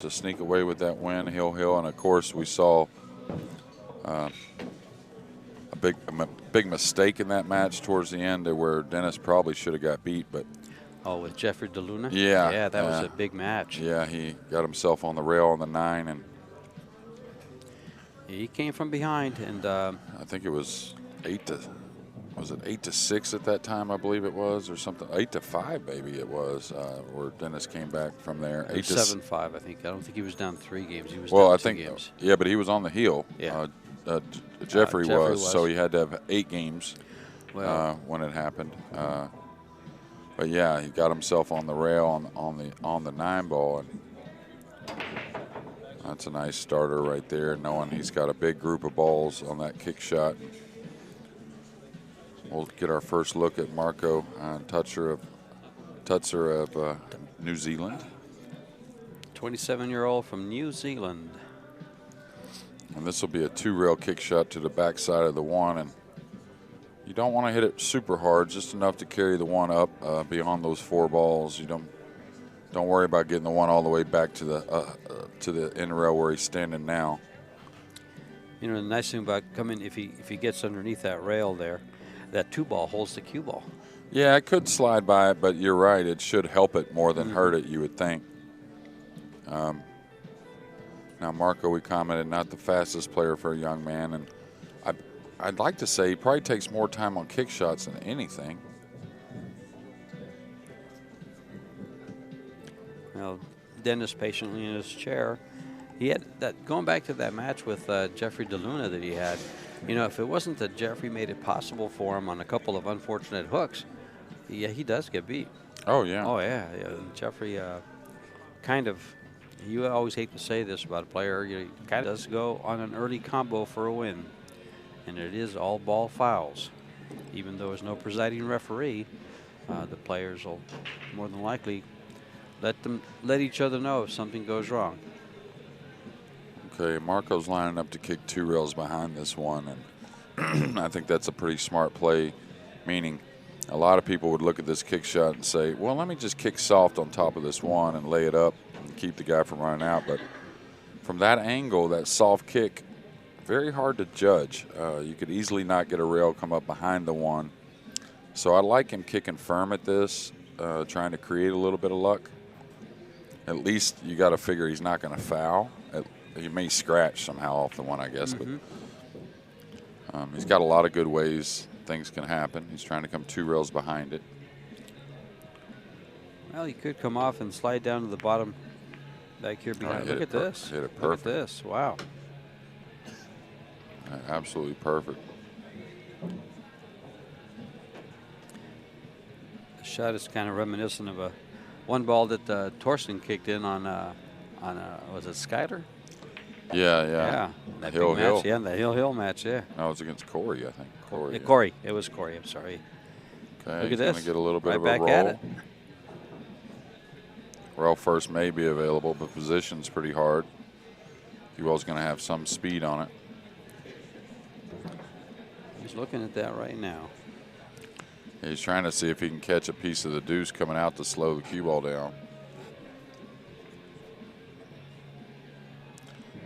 to sneak away with that win, Hill. And, of course, we saw a big mistake in that match towards the end where Dennis probably should have got beat. But oh, with Jeffrey DeLuna? Yeah. Yeah, that was a big match. Yeah, he got himself on the rail on the 9. And he came from behind. And I think it was 8-6 at that time, I believe it was, or something. 8-5, maybe it was, where Dennis came back from there. 7-5, I think. I don't think he was down 3 games. He was well, down I 2 think, games. Yeah, but he was on the heel. Yeah. Jeffrey was, was, so he had to have 8 games when it happened. But yeah, he got himself on the rail on the 9 ball, and that's a nice starter right there, knowing he's got a big group of balls on that kick shot. We'll get our first look at Marco Teutscher of New Zealand. 27-year-old from New Zealand. And this will be a 2-rail kick shot to the backside of the 1, and you don't want to hit it super hard, just enough to carry the 1 up beyond those 4 balls. You don't worry about getting the 1 all the way back to the end rail where he's standing now. You know, the nice thing about coming, if he gets underneath that rail there, that 2 ball holds the cue ball. Yeah, it could slide by it, but you're right. It should help it more than hurt it, you would think. Now, Marco, we commented, not the fastest player for a young man, and I'd like to say he probably takes more time on kick shots than anything. Well, Dennis patiently in his chair. He had that, going back to that match with Jeffrey DeLuna that he had. You know, if it wasn't that Jeffrey made it possible for him on a couple of unfortunate hooks, yeah, he does get beat. Oh, yeah. Oh, yeah. Jeffrey kind of, you always hate to say this about a player, you kind of does go on an early combo for a win. And it is all ball fouls. Even though there's no presiding referee, the players will more than likely let each other know if something goes wrong. Okay, Marco's lining up to kick 2 rails behind this one, and I think that's a pretty smart play, meaning a lot of people would look at this kick shot and say, well, let me just kick soft on top of this 1 and lay it up and keep the guy from running out. But from that angle, that soft kick, very hard to judge. You could easily not get a rail come up behind the 1. So I like him kicking firm at this, trying to create a little bit of luck. At least you got to figure he's not going to foul. He may scratch somehow off the 1, I guess, but he's got a lot of good ways things can happen. He's trying to come 2 rails behind it. Well, he could come off and slide down to the bottom back here behind. Look at this. Hit it perfect. Look at this. Wow. Absolutely perfect. The shot is kind of reminiscent of a 1 ball that Torsten kicked in on was it Skyler? Yeah. That Hill. big match. Yeah, the Hill match. Yeah. No, it was against Corey, I think. Corey. It was Corey. I'm sorry. Okay. Look at this. Going to get a little bit of a back roll. At it. Rail first may be available, but position's pretty hard. Ewell's going to have some speed on it. He's looking at that right now. He's trying to see if he can catch a piece of the deuce coming out to slow the cue ball down.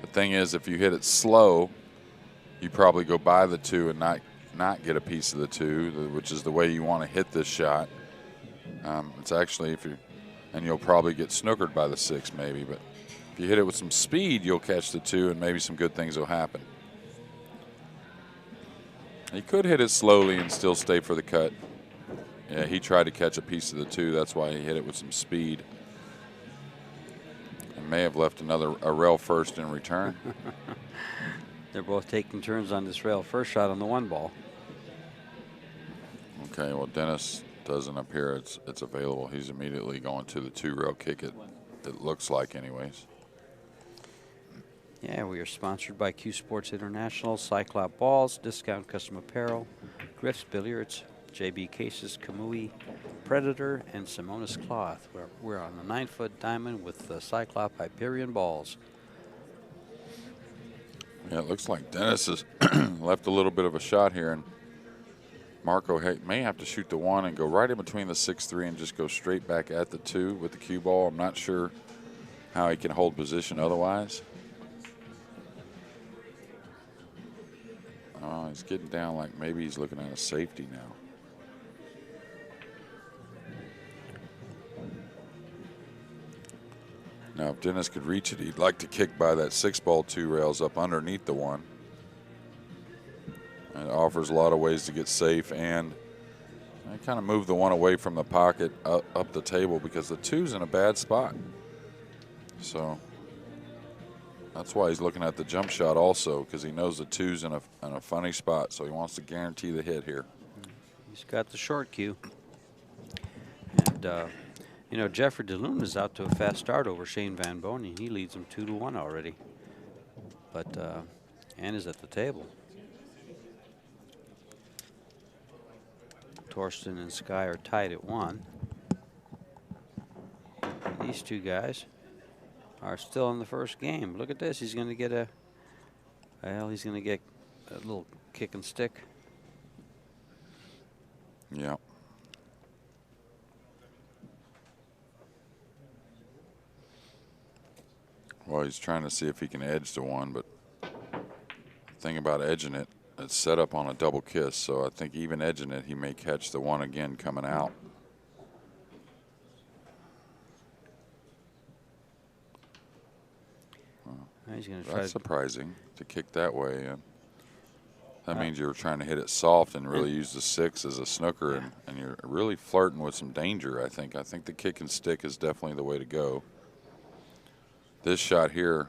The thing is, if you hit it slow, you probably go by the 2 and not get a piece of the 2, which is the way you want to hit this shot. It's actually, and you'll probably get snookered by the 6 maybe, but if you hit it with some speed, you'll catch the 2 and maybe some good things will happen. He could hit it slowly and still stay for the cut. Yeah, he tried to catch a piece of the 2. That's why he hit it with some speed. And may have left a rail first in return. They're both taking turns on this rail first shot on the 1 ball. Okay, well, Dennis doesn't appear it's available. He's immediately going to the 2 rail kick, it looks like anyways. Yeah, we are sponsored by CueSports International, Cyclop Balls, Discount Custom Apparel, Griff's Billiards, JB Cases, Kamui, Predator, and Simonis Cloth. We're on a 9-foot diamond with the Cyclop Hyperion balls. Yeah, it looks like Dennis has left a little bit of a shot here, and Marco may have to shoot the 1 and go right in between the 6-3 and just go straight back at the 2 with the cue ball. I'm not sure how he can hold position otherwise. Oh, he's getting down like maybe he's looking at a safety now. Now, if Dennis could reach it, he'd like to kick by that 6-ball 2 rails up underneath the 1. And it offers a lot of ways to get safe, and I kind of move the 1 away from the pocket up the table because the 2's in a bad spot. So that's why he's looking at the jump shot also, because he knows the 2's in a funny spot, so he wants to guarantee the hit here. He's got the short cue. And, you know, Jeffrey DeLune is out to a fast start over Shane Van Bonen. He leads him 2-1 already. But Ann is at the table. Torsten and Sky are tied at 1. These two guys are still in the first game. Look at this. He's going to get a little kick and stick. Yeah. Well, he's trying to see if he can edge the 1, but the thing about edging it, it's set up on a double kiss, so I think even edging it, he may catch the 1 again coming out. He's gonna try. That's surprising to kick that way. That means you're trying to hit it soft and really use the 6 as a snooker, and you're really flirting with some danger, I think. I think the kick and stick is definitely the way to go. This shot here,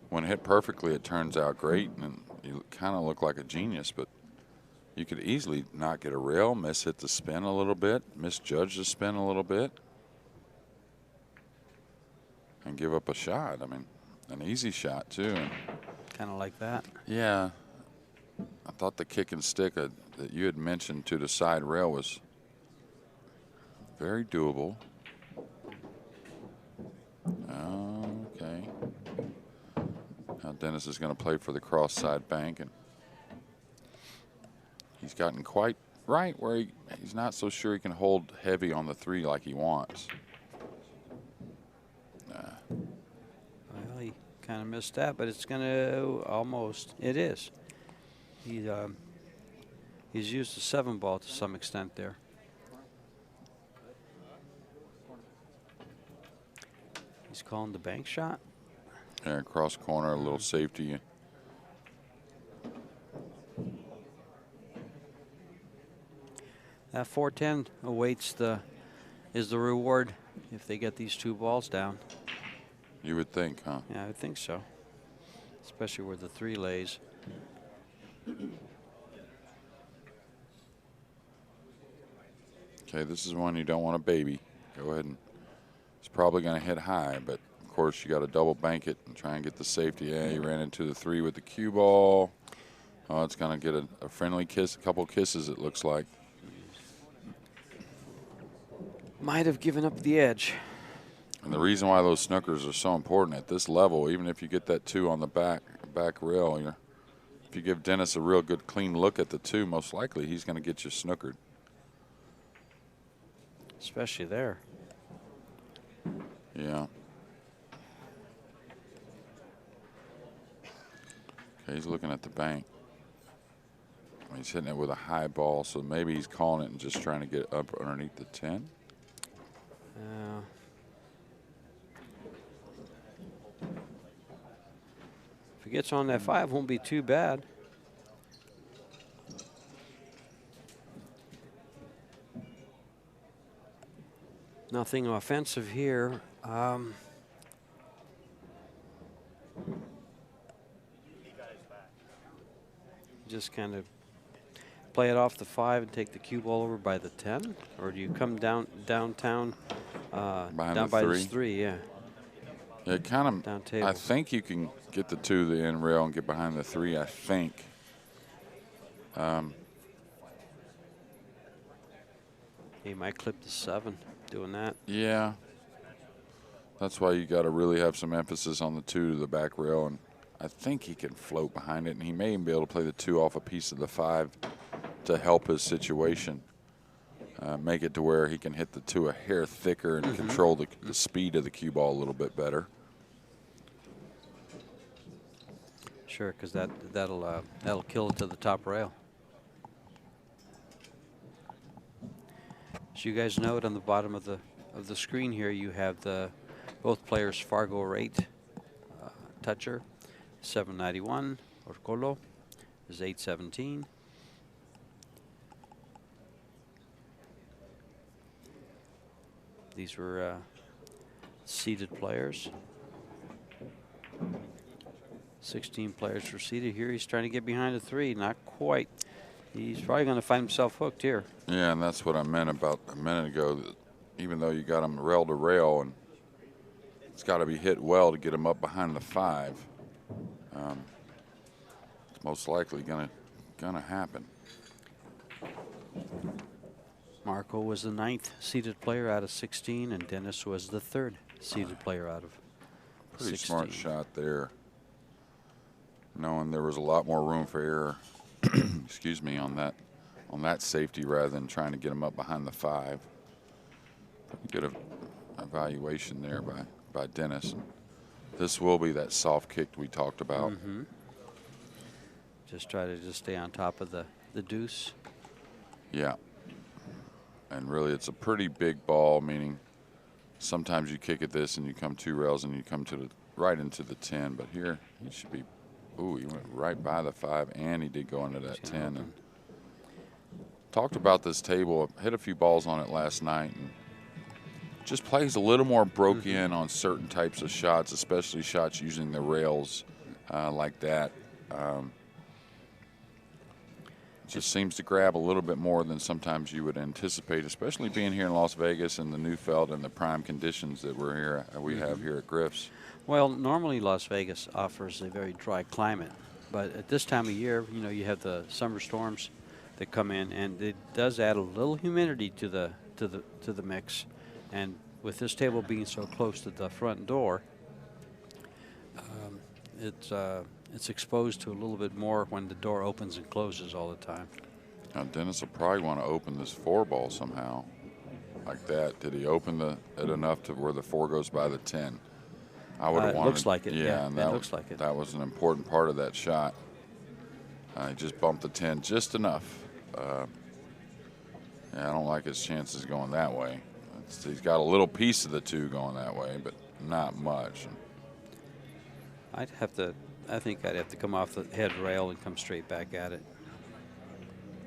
when hit perfectly, it turns out great, and you kind of look like a genius, but you could easily not get a rail, miss-hit the spin a little bit, misjudge the spin a little bit, and give up a shot. I mean, an easy shot, too. Kind of like that. Yeah. I thought the kick and stick that you had mentioned to the side rail was very doable. Okay. Now Dennis is going to play for the cross side bank, and he's gotten quite right where he's not so sure he can hold heavy on the 3 like he wants. Well, he kind of missed that, but it's going to almost. It is. He's used the 7-ball to some extent there. He's calling the bank shot. Yeah, cross corner, a little safety. That 410 awaits is the reward if they get these 2 balls down. You would think, huh? Yeah, I would think so. Especially where the 3 lays. Okay, this is one you don't want to baby. Go ahead and it's probably going to hit high, but of course you got to double bank it and try and get the safety. Yeah, he ran into the 3 with the cue ball. Oh, it's going to get a friendly kiss, a couple kisses, it looks like. Might have given up the edge. And the reason why those snookers are so important at this level, even if you get that 2 on the back rail, if you give Dennis a real good clean look at the 2, most likely he's going to get you snookered. Especially there. Yeah. Okay, he's looking at the bank. He's hitting it with a high ball, so maybe he's calling it and just trying to get up underneath the 10. If he gets on that 5, won't be too bad. Nothing offensive here. Just kind of play it off the 5 and take the cue ball over by the 10, or do you come downtown down by this 3? Yeah. Yeah, kind of. Down table. I think you can get the 2 to the end rail and get behind the 3. I think. He might clip the 7 doing that. Yeah. That's why you got to really have some emphasis on the 2 to the back rail, and I think he can float behind it, and he may even be able to play the 2 off a piece of the 5 to help his situation. make it to where he can hit the two a hair thicker and control the speed of the cue ball a little bit better. Sure, because that'll kill it to the top rail. As you guys note on the bottom of the screen here, you have both players' Fargo rate. Teutscher, 791. Orcollo is 817. These were seeded players. 16 players were seeded here. He's trying to get behind the three. Not quite. He's probably going to find himself hooked here. Yeah, and that's what I meant about a minute ago. That even though you got him rail to rail, and it's got to be hit well to get him up behind the 5. It's most likely gonna happen. Marco was the 9th seeded player out of 16, and Dennis was the 3rd seeded player out of Pretty 16. smart shot there, knowing there was a lot more room for error. Excuse me, on that safety rather than trying to get him up behind the 5. Good evaluation there by Dennis. This will be that soft kick we talked about. Just try to stay on top of the deuce. Yeah. And really, it's a pretty big ball, meaning sometimes you kick at this and you come 2 rails and you come to right into the 10. But here, he should be. Ooh, he went right by the 5, and he did go into that 10. And talked about this table. Hit a few balls on it last night, and just plays a little more broke in on certain types of shots, especially shots using the rails like that. Just seems to grab a little bit more than sometimes you would anticipate, especially being here in Las Vegas and the new felt and the prime conditions that we have here at Griff's. Well, normally Las Vegas offers a very dry climate, but at this time of year, you have the summer storms that come in, and it does add a little humidity to the mix. And with this table being so close to the front door, it's exposed to a little bit more when the door opens and closes all the time. Now Dennis will probably want to open this 4 ball somehow, like that. Did he open it enough to where the 4 goes by the 10? I would have wanted. Looks like it. Yeah, and it looks like it. That was an important part of that shot. He just bumped the 10 just enough. Yeah, I don't like his chances going that way. He's got a little piece of the 2 going that way, but not much. I think I'd have to come off the head rail and come straight back at it.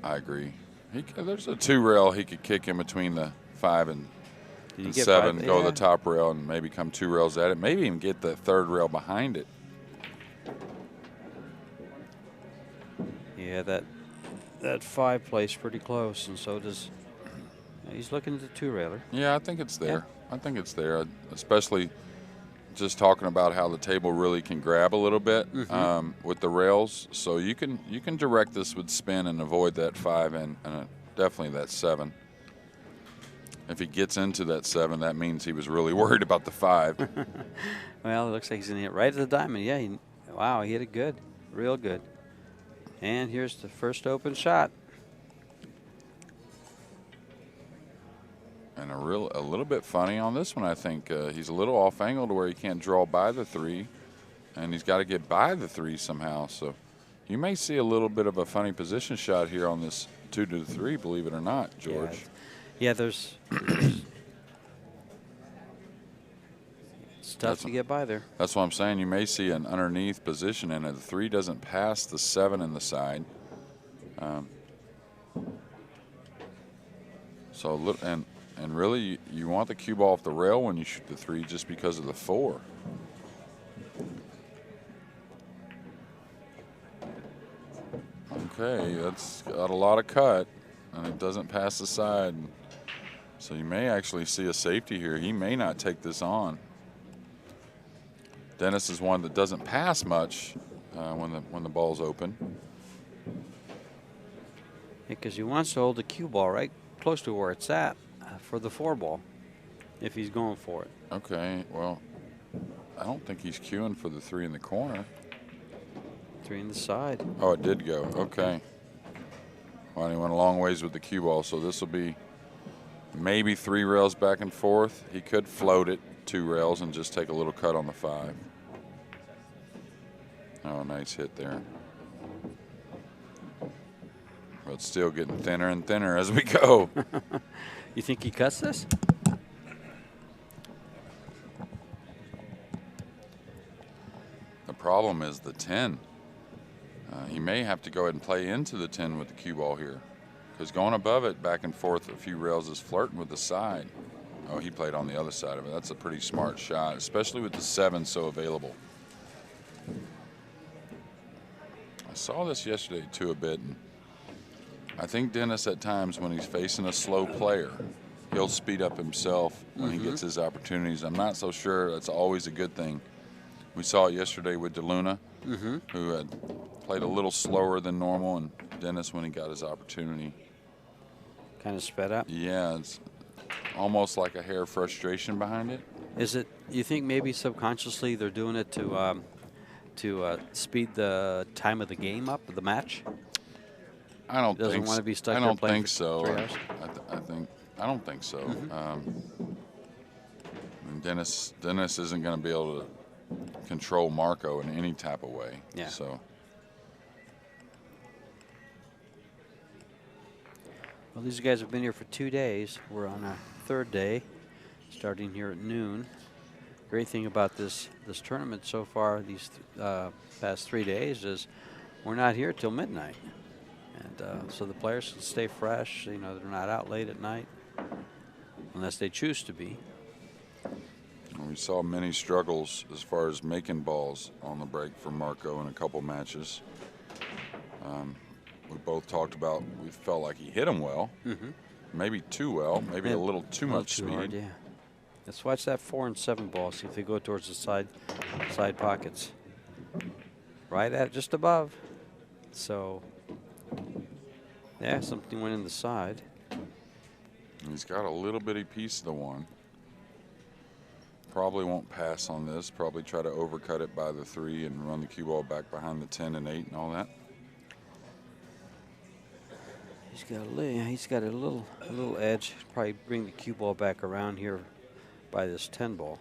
I agree. There's a 2 rail he could kick in between the 5 and 7, go to the top rail and maybe come 2 rails at it. Maybe even get the 3rd rail behind it. Yeah, that 5 plays pretty close, and so does. He's looking at the 2 railer. Yeah, I think it's there. I think it's there, especially just talking about how the table really can grab a little bit with the rails. So you can direct this with spin and avoid that 5 and definitely that 7. If he gets into that 7, that means he was really worried about the 5. Well, it looks like he's going to hit right at the diamond. Yeah, wow, he hit it good, real good. And here's the first open shot. And a little bit funny on this one, I think. He's a little off angle to where he can't draw by the 3, and he's got to get by the 3 somehow. So you may see a little bit of a funny position shot here on this 2 to 3, believe it or not, George. Yeah, it's tough to get by there. That's what I'm saying. You may see an underneath position, and the 3 doesn't pass the 7 in the side. And really, you want the cue ball off the rail when you shoot the 3 just because of the 4. Okay, that's got a lot of cut, and it doesn't pass the side. So you may actually see a safety here. He may not take this on. Dennis is one that doesn't pass much when the ball's open. Because he wants to hold the cue ball right close to where it's at for the 4 ball, if he's going for it. Okay, well, I don't think he's cueing for the 3 in the corner. 3 in the side. Oh, it did go. Okay. Well, he went a long ways with the cue ball, so this will be maybe 3 rails back and forth. He could float it 2 rails and just take a little cut on the 5. Oh, nice hit there. But it's still getting thinner and thinner as we go. You think he cuts this? The problem is the 10. He may have to go ahead and play into the 10 with the cue ball here, because going above it back and forth a few rails is flirting with the side. Oh, he played on the other side of it. That's a pretty smart shot, especially with the 7 so available. I saw this yesterday too a bit, and I think Dennis at times when he's facing a slow player, he'll speed up himself when he gets his opportunities. I'm not so sure that's always a good thing. We saw it yesterday with DeLuna, who had played a little slower than normal, and Dennis, when he got his opportunity, kind of sped up. Yeah, it's almost like a hair of frustration behind it. Is it? You think maybe subconsciously they're doing it to speed the time of the game up, the match? I don't Doesn't think want to be stuck I there don't playing think for so. 3 hours? I don't think so. And Dennis isn't going to be able to control Marco in any type of way. Yeah. So. Well, these guys have been here for 2 days. We're on our 3rd day, starting here at noon. Great thing about this tournament so far, these past 3 days, is we're not here till midnight, and so the players can stay fresh. You know, they're not out late at night, unless they choose to be. We saw many struggles as far as making balls on the break for Marco in a couple matches. We both talked about we felt like he hit them well, maybe too well, maybe a little too much speed. Hard, yeah. Let's watch that 4 and 7 ball. See if they go towards the side pockets. Right at just above. So, yeah, something went in the side. He's got a little bitty piece of the 1. Probably won't pass on this. Probably try to overcut it by the 3 and run the cue ball back behind the 10 and 8 and all that. He's got a little edge. Probably bring the cue ball back around here by this 10 ball.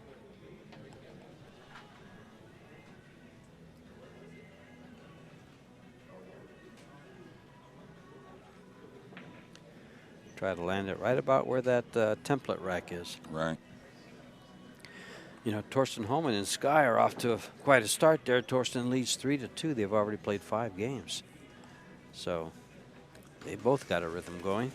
Try to land it right about where that template rack is. Right. You know, Torsten Homan and Sky are off to quite a start there. Torsten leads 3-2. They've already played 5 games. So they both got a rhythm going.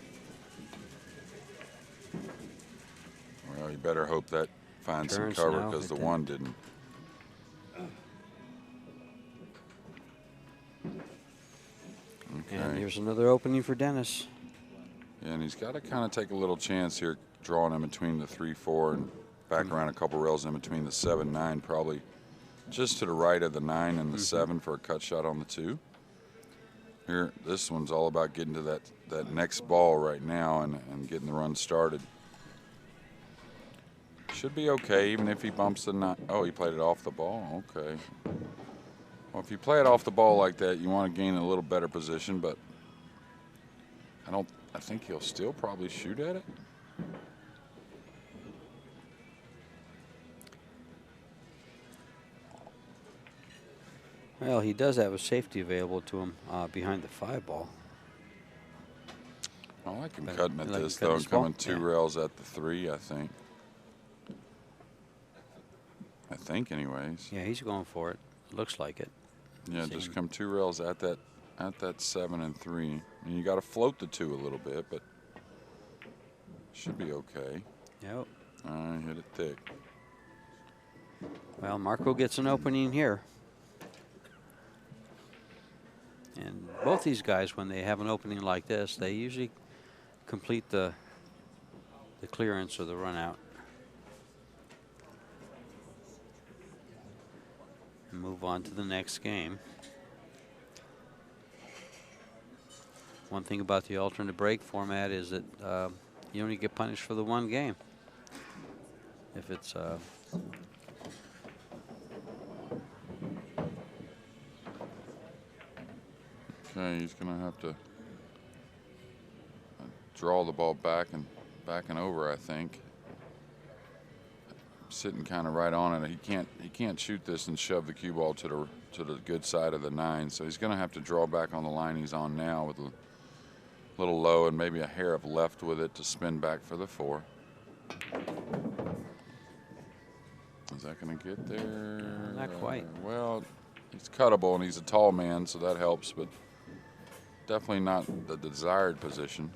Well, you better hope that finds some Turns cover, now, because the it 1 didn't. Okay. And here's another opening for Dennis. Yeah, and he's got to kind of take a little chance here, drawing in between the 3-4 and back around a couple rails in between the 7-9, probably just to the right of the 9 and the 7 for a cut shot on the 2. Here, this one's all about getting to that next ball right now and getting the run started. Should be okay, even if he bumps the 9. Oh, he played it off the ball. Okay. Well, if you play it off the ball like that, you want to gain a little better position, but I think he'll still probably shoot at it. Well, he does have a safety available to him behind the 5 ball. I like him cutting at like this, cutting though, this and coming ball? 2 Yeah. rails at the 3, I think. Anyways. Yeah, he's going for it. Looks like it. Yeah, just come 2 rails at that 7 and 3. And you got to float the 2 a little bit, but should be okay. Yep. Hit it thick. Well, Marco gets an opening here. And both these guys, when they have an opening like this, they usually complete the clearance or the run out. And move on to the next game. One thing about the alternate break format is that you only get punished for the 1 game. If it's Okay, he's going to have to draw the ball back and backing over, I think. Sitting kind of right on it. He can't shoot this and shove the cue ball to the good side of the 9. So he's going to have to draw back on the line he's on now with a little low and maybe a hair of left with it to spin back for the 4. Is that going to get there? Not quite. Well, he's cuttable and he's a tall man, so that helps, but definitely not the desired position.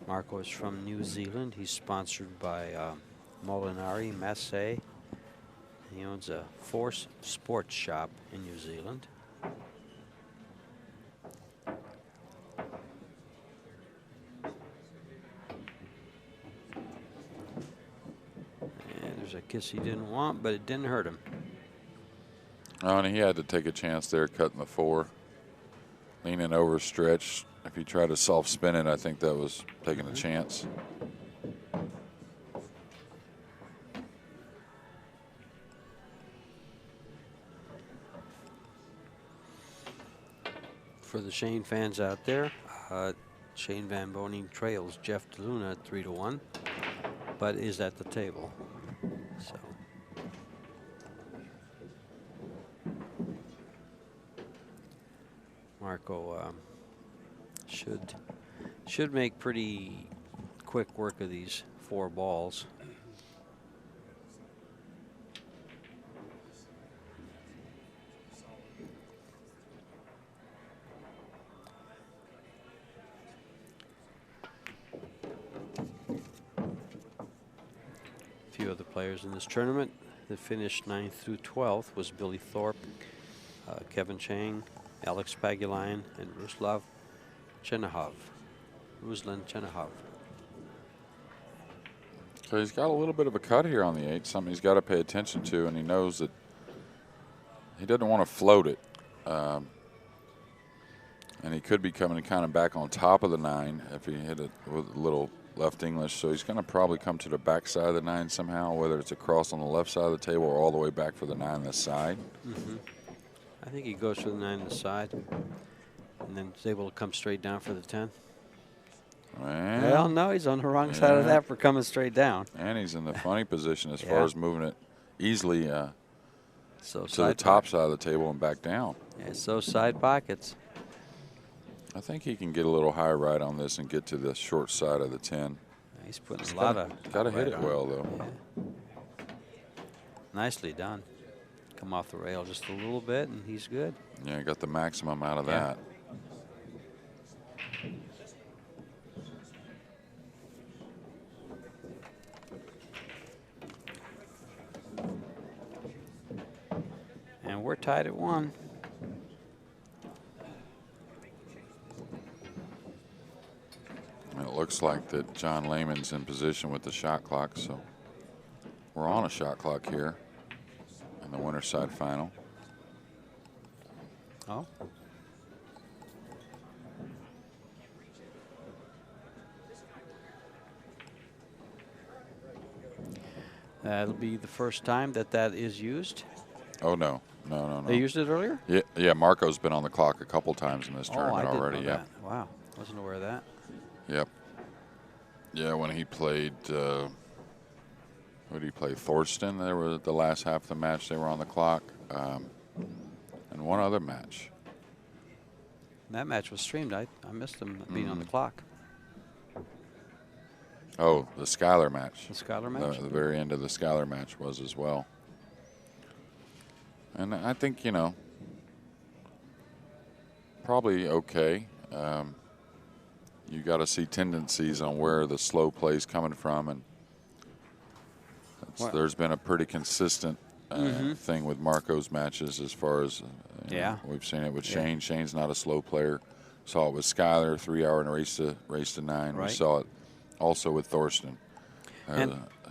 Marco is from New Zealand. He's sponsored by Molinari Massey. He owns a Force Sports shop in New Zealand. And there's a kiss he didn't want, but it didn't hurt him. Oh, and he had to take a chance there, cutting the 4. Leaning over stretch. If he tried to soft spin it, I think that was taking a chance. For the Shane fans out there, Shane Van Boening trails Jeff DeLuna at 3-1, but is at the table. So. Marco should make pretty quick work of these 4 balls. A few other players in this tournament that finished 9th through 12th was Billy Thorpe, Kevin Chang, Alex Pagulayan, and Ruslan Chernyshov. So he's got a little bit of a cut here on the 8, something he's got to pay attention to, and he knows that he doesn't want to float it. And he could be coming kind of back on top of the 9 if he hit it with a little left English. So he's going to probably come to the back side of the 9 somehow, whether it's across on the left side of the table or all the way back for the 9 this side. I think he goes for the 9 on the side and then is able to come straight down for the 10. Well, no, he's on the wrong side of that for coming straight down. And he's in the funny position as far as moving it easily to the top pocket side of the table and back down. Yeah, so side pockets. I think he can get a little high right on this and get to the short side of the 10. He's putting a lot of. Got to hit it well, though. Yeah. Nicely done. Come off the rail just a little bit, and he's good. Yeah, got the maximum out of that. And we're tied at 1. It looks like that John Lehman's in position with the shot clock, so we're on a shot clock here in the winner's side final. Oh. That'll be the first time that is used. Oh, no. No. They used it earlier? Yeah, Marco's been on the clock a couple times in this tournament I didn't already. know that. Wow, wasn't aware of that. Yep. Yeah, when he played, who did he play? Thorsten. They were the last half of the match. They were on the clock, and one other match. That match was streamed. I missed him being on the clock. Oh, the Schuyler match. The Schuyler match? The very end of the Schuyler match was as well. And I think, probably okay. You got to see tendencies on where the slow play's coming from, and there's been a pretty consistent thing with Marco's matches as far as we've seen it with Shane. Shane's not a slow player. Saw it with Schuyler, 3-hour and race to 9. Right. We saw it also with Thorsten,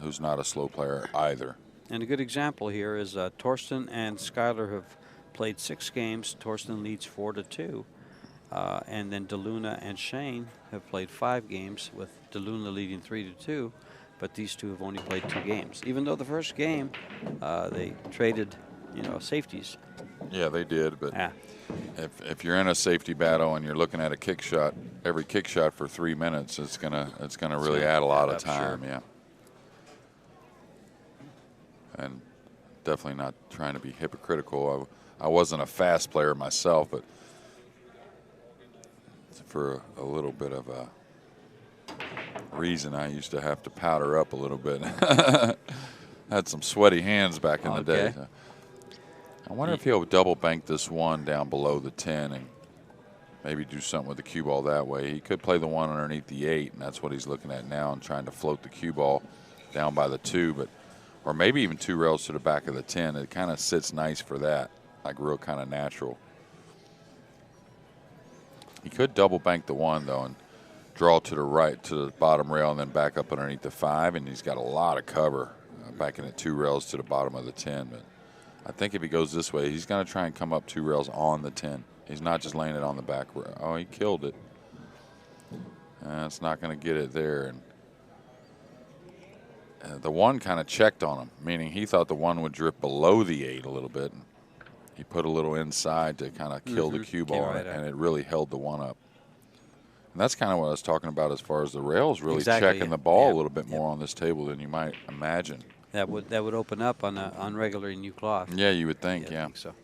who's not a slow player either. And a good example here is Thorsten and Schuyler have played 6 games. Thorsten leads 4-2. And then DeLuna and Shane have played 5 games, with DeLuna leading 3-2. but these two have only played 2 games. Even though the first game, they traded, safeties. Yeah, they did, but Yeah. if you're in a safety battle and you're looking at a kick shot, every kick shot for 3 minutes, it's gonna really add a lot of time. Sure. Yeah. And definitely not trying to be hypocritical. I wasn't a fast player myself, but for a little bit of a reason, I used to have to powder up a little bit. Had some sweaty hands back in the day. So I wonder if he'll double bank this one down below the 10 and maybe do something with the cue ball that way. He could play the one underneath the 8, and that's what he's looking at now, and trying to float the cue ball down by the 2, or maybe even 2 rails to the back of the 10. It kind of sits nice for that, like real kind of natural. He could double bank the 1, though, and draw to the right to the bottom rail and then back up underneath the 5, and he's got a lot of cover backing at 2 rails to the bottom of the 10. But I think if he goes this way, he's going to try and come up 2 rails on the 10. He's not just laying it on the back rail. Oh, he killed it. It's not going to get it there. And the 1 kind of checked on him, meaning he thought the 1 would drift below the 8 a little bit. And he put a little inside to kind of kill the cue ball, and it really held the 1 up. And that's kind of what I was talking about as far as the rails really checking the ball a little bit more on this table than you might imagine. That would open up on regular new cloth. Yeah, you would think. Yeah. I think so.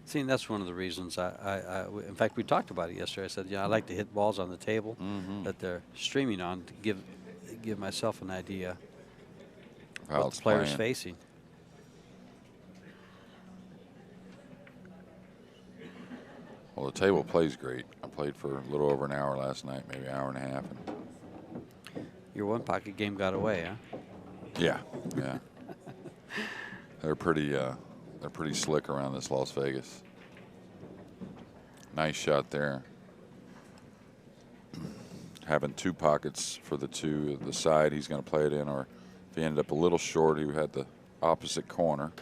See, and that's one of the reasons in fact, we talked about it yesterday. I said, I like to hit balls on the table that they're streaming on to give myself an idea how what the player's facing. Well, the table plays great. I played for a little over an hour last night, maybe an hour and a half. Your 1 pocket game got away, huh? Yeah, yeah. They're pretty slick around this Las Vegas. Nice shot there. Having 2 pockets for the 2, the side he's going to play it in, or if he ended up a little short, he had the opposite corner.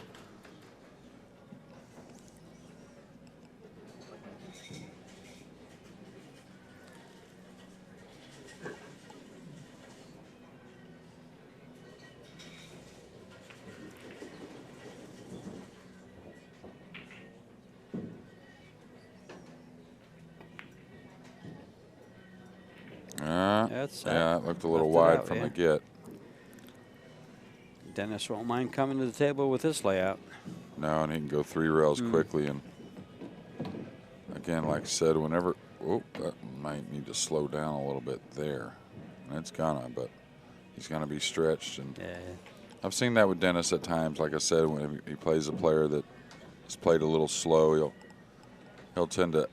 Yeah, it looked a little wide from the get. Dennis won't mind coming to the table with this layout. No, and he can go 3 rails quickly. And again, like I said, whenever, that might need to slow down a little bit there. And it's gonna, but he's gonna be stretched. And I've seen that with Dennis at times. Like I said, when he plays a player that has played a little slow, he'll tend to,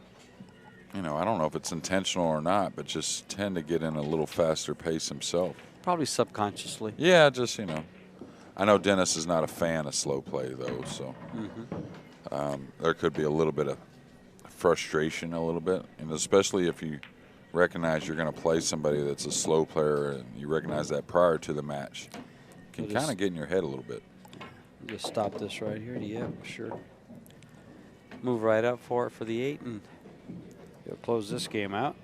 I don't know if it's intentional or not, but just tend to get in a little faster pace himself. Probably subconsciously. Yeah, just, I know Dennis is not a fan of slow play, though, so there could be a little bit of frustration a little bit, and especially if you recognize you're going to play somebody that's a slow player and you recognize that prior to the match. It can kind of get in your head a little bit. Just stop this right here. Yeah, sure. Move right up for it for the 8, and he'll close this game out.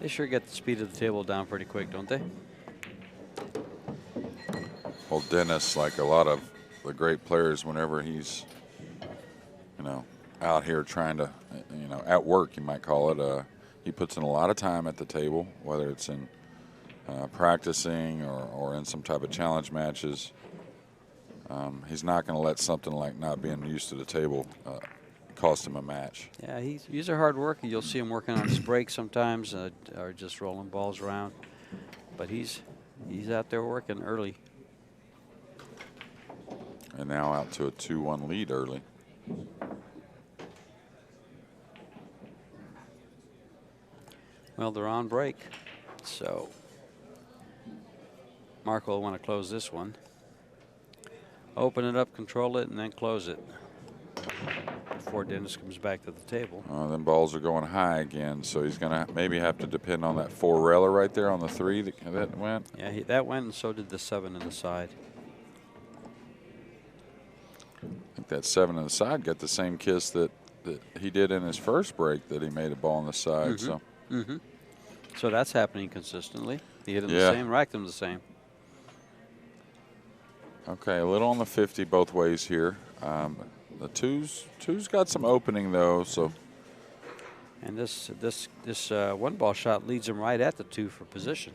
They sure get the speed of the table down pretty quick, don't they? Well, Dennis, like a lot of the great players, whenever he's, out here trying to, at work, you might call it, he puts in a lot of time at the table, whether it's in practicing or in some type of challenge matches. He's not going to let something like not being used to the table cost him a match. Yeah, he's a hard worker. You'll see him working on his break sometimes, or just rolling balls around. But he's out there working early. And now out to a 2-1 lead early. Well, they're on break, so Marco will want to close this one. Open it up, control it, and then close it. before Dennis comes back to the table. Them balls are going high again, so he's going to maybe have to depend on that 4-railer right there on the 3 that went. Yeah, that went, and so did the 7 in the side. I think that 7 on the side got the same kiss that he did in his first break that he made a ball on the side. So that's happening consistently. He hit him the same, racked him the same. Okay, a little on the 50 both ways here. The two's got some opening though, so. And this one ball shot leads him right at the 2 for position.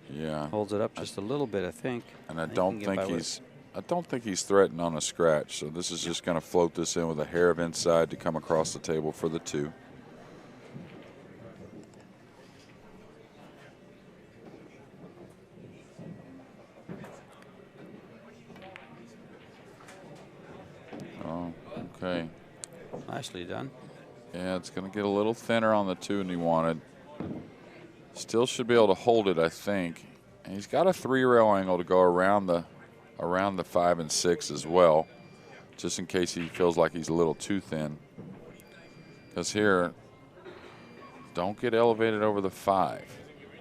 Yeah. Holds it up just a little bit, I think. And I don't think he's threatened on a scratch. So this is just going to float this in with a hair of inside to come across the table for the 2. Oh, okay. Nicely done. Yeah, it's going to get a little thinner on the 2 than he wanted. Still should be able to hold it, I think. And he's got a 3-rail angle to go around the 5 and 6 as well, just in case he feels like he's a little too thin. Because here, don't get elevated over the 5.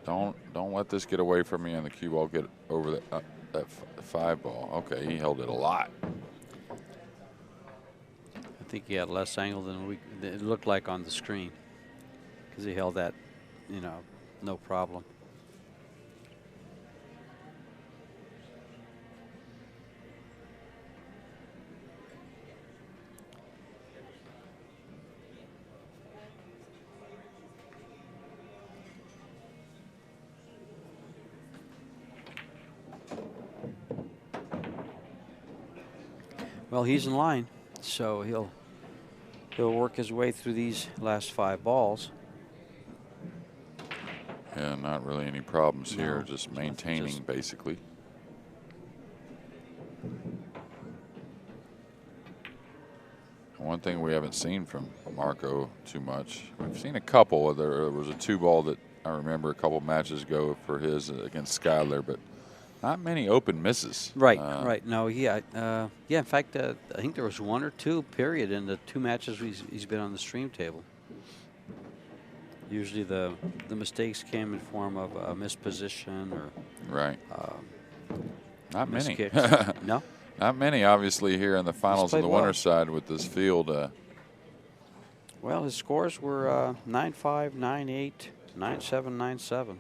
Don't let this get away from you and the cue ball get over that 5 ball. Okay, he held it a lot. I think he had less angle than it looked like on the screen, because he held that, no problem. Well, he's in line, so he'll work his way through these last 5 balls. Yeah, not really any problems here, just maintaining basically. One thing we haven't seen from Marco too much, we've seen a couple. There was a 2-ball that I remember a couple matches ago for his against Skyler, but not many open misses. Right, right. No, yeah. In fact, I think there was 1 or 2 period in the 2 matches he's been on the stream table. Usually the mistakes came in form of a missed position or not many. No, not many. Obviously, here in the finals on the winner's side with this field. Well, his scores were 9-5, 9-8, 9-7, 9-7.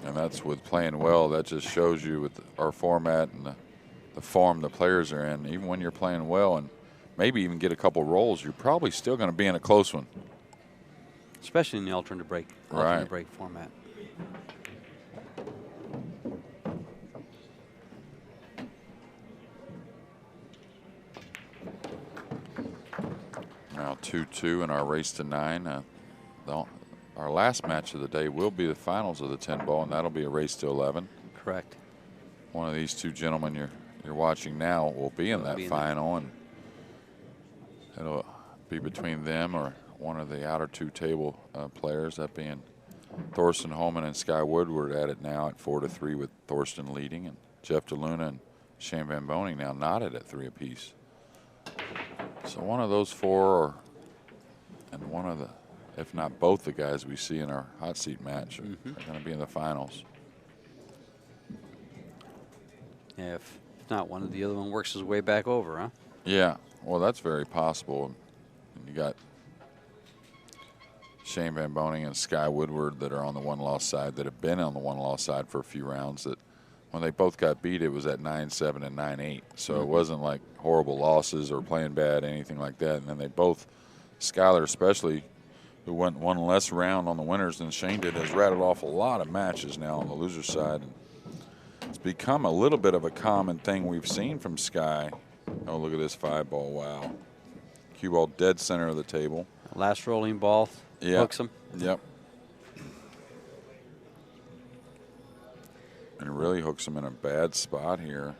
And that's with playing well. That just shows you with our format and the form the players are in. Even when you're playing well and maybe even get a couple rolls, you're probably still going to be in a close one. Especially in the alternate break format. Now 2-2 in our race to 9. Our last match of the day will be the finals of the 10-ball, and that'll be a race to 11. Correct. One of these 2 gentlemen you're watching now will be in that final, and it'll be between them or one of the outer 2 table players, that being Thorsten Holman and Sky Woodward at it now at 4-3 with Thorsten leading, and Jeff DeLuna and Shane Van Boning now knotted at 3 apiece. So one of those 4 and one of the, if not both the guys we see in our hot seat match are going to be in the finals. Yeah, if not, one of the other one works his way back over, huh? Yeah, well, that's very possible. And you got Shane Van Boning and Sky Woodward that are on the 1-loss side, that have been on the 1-loss side for a few rounds, that when they both got beat, it was at 9-7 and 9-8. So it wasn't like horrible losses or playing bad, anything like that. And then they both, Skyler especially, who went 1 less round on the winners than Shane did, has rattled off a lot of matches now on the loser side. And it's become a little bit of a common thing we've seen from Sky. Oh, look at this 5-ball. Wow. Cue ball dead center of the table. Last rolling ball hooks him. Yep. And really hooks him in a bad spot here.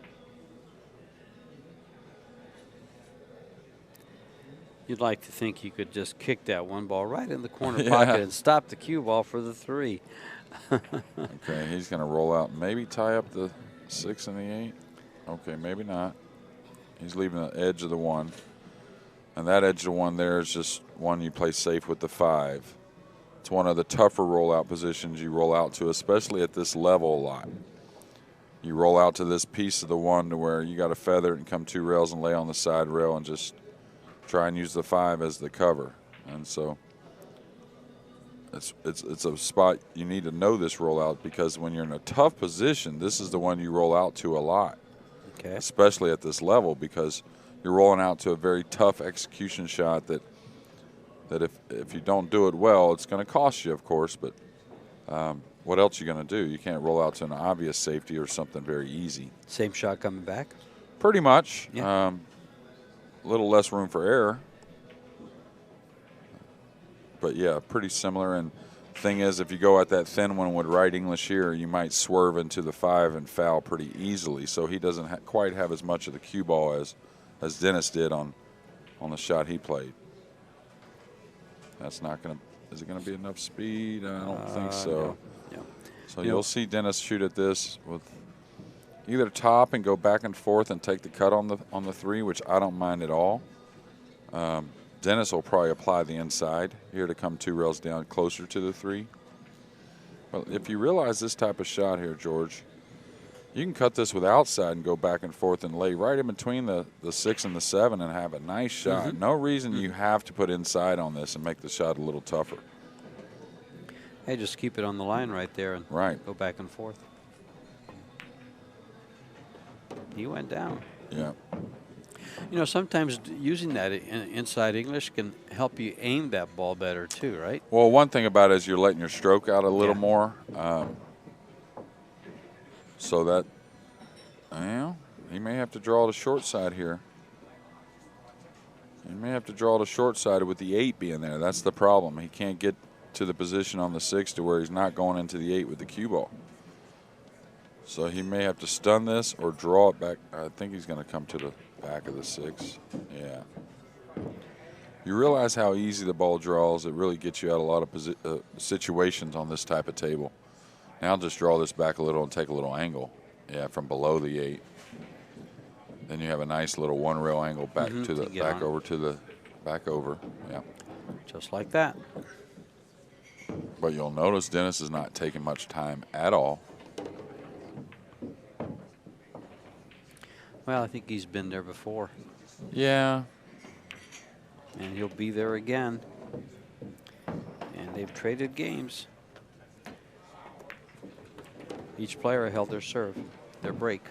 You'd like to think you could just kick that 1 ball right in the corner pocket and stop the cue ball for the 3. Okay, he's going to roll out and maybe tie up the 6 and the 8. Okay, maybe not. He's leaving the edge of the 1. And that edge of the 1 there is just one you play safe with the 5. It's one of the tougher rollout positions you roll out to, especially at this level a lot. You roll out to this piece of the 1 to where you got to feather it and come 2 rails and lay on the side rail and just try and use the 5 as the cover. And so it's a spot you need to know this rollout, because when you're in a tough position, this is the one you roll out to a lot, especially at this level, because you're rolling out to a very tough execution shot that if you don't do it well, it's going to cost you, of course, but what else are you going to do? You can't roll out to an obvious safety or something very easy. Same shot coming back? Pretty much. Yeah. A little less room for error. But, yeah, pretty similar. And thing is, if you go at that thin one with right English here, you might swerve into the 5 and foul pretty easily. So he doesn't quite have as much of the cue ball as Dennis did on the shot he played. That's not going to – is it going to be enough speed? I don't think so. No. So you'll see Dennis shoot at this with either top and go back and forth and take the cut on the 3, which I don't mind at all. Dennis will probably apply the inside here to come 2 rails down closer to the 3. Well, if you realize this type of shot here, George, you can cut this with outside and go back and forth and lay right in between the 6 and the 7 and have a nice shot. Mm-hmm. No reason you have to put inside on this and make the shot a little tougher. Hey, just keep it on the line right there and go back and forth. He went down. Yeah. You know, sometimes using that inside English can help you aim that ball better too, right? Well, one thing about it is you're letting your stroke out a little more. So that, well, he may have to draw the short side here. He may have to draw the short side with the 8 being there. That's the problem. He can't get to the position on the 6 to where he's not going into the 8 with the cue ball. So he may have to stun this or draw it back. I think he's going to come to the back of the 6. Yeah. You realize how easy the ball draws. It really gets you out a lot of situations on this type of table. Now just draw this back a little and take a little angle. Yeah, from below the 8. Then you have a nice little 1 rail angle back to the back over. Yeah. Just like that. But you'll notice Dennis is not taking much time at all. Well, I think he's been there before. Yeah. And he'll be there again. And they've traded games. Each player held their serve, their break.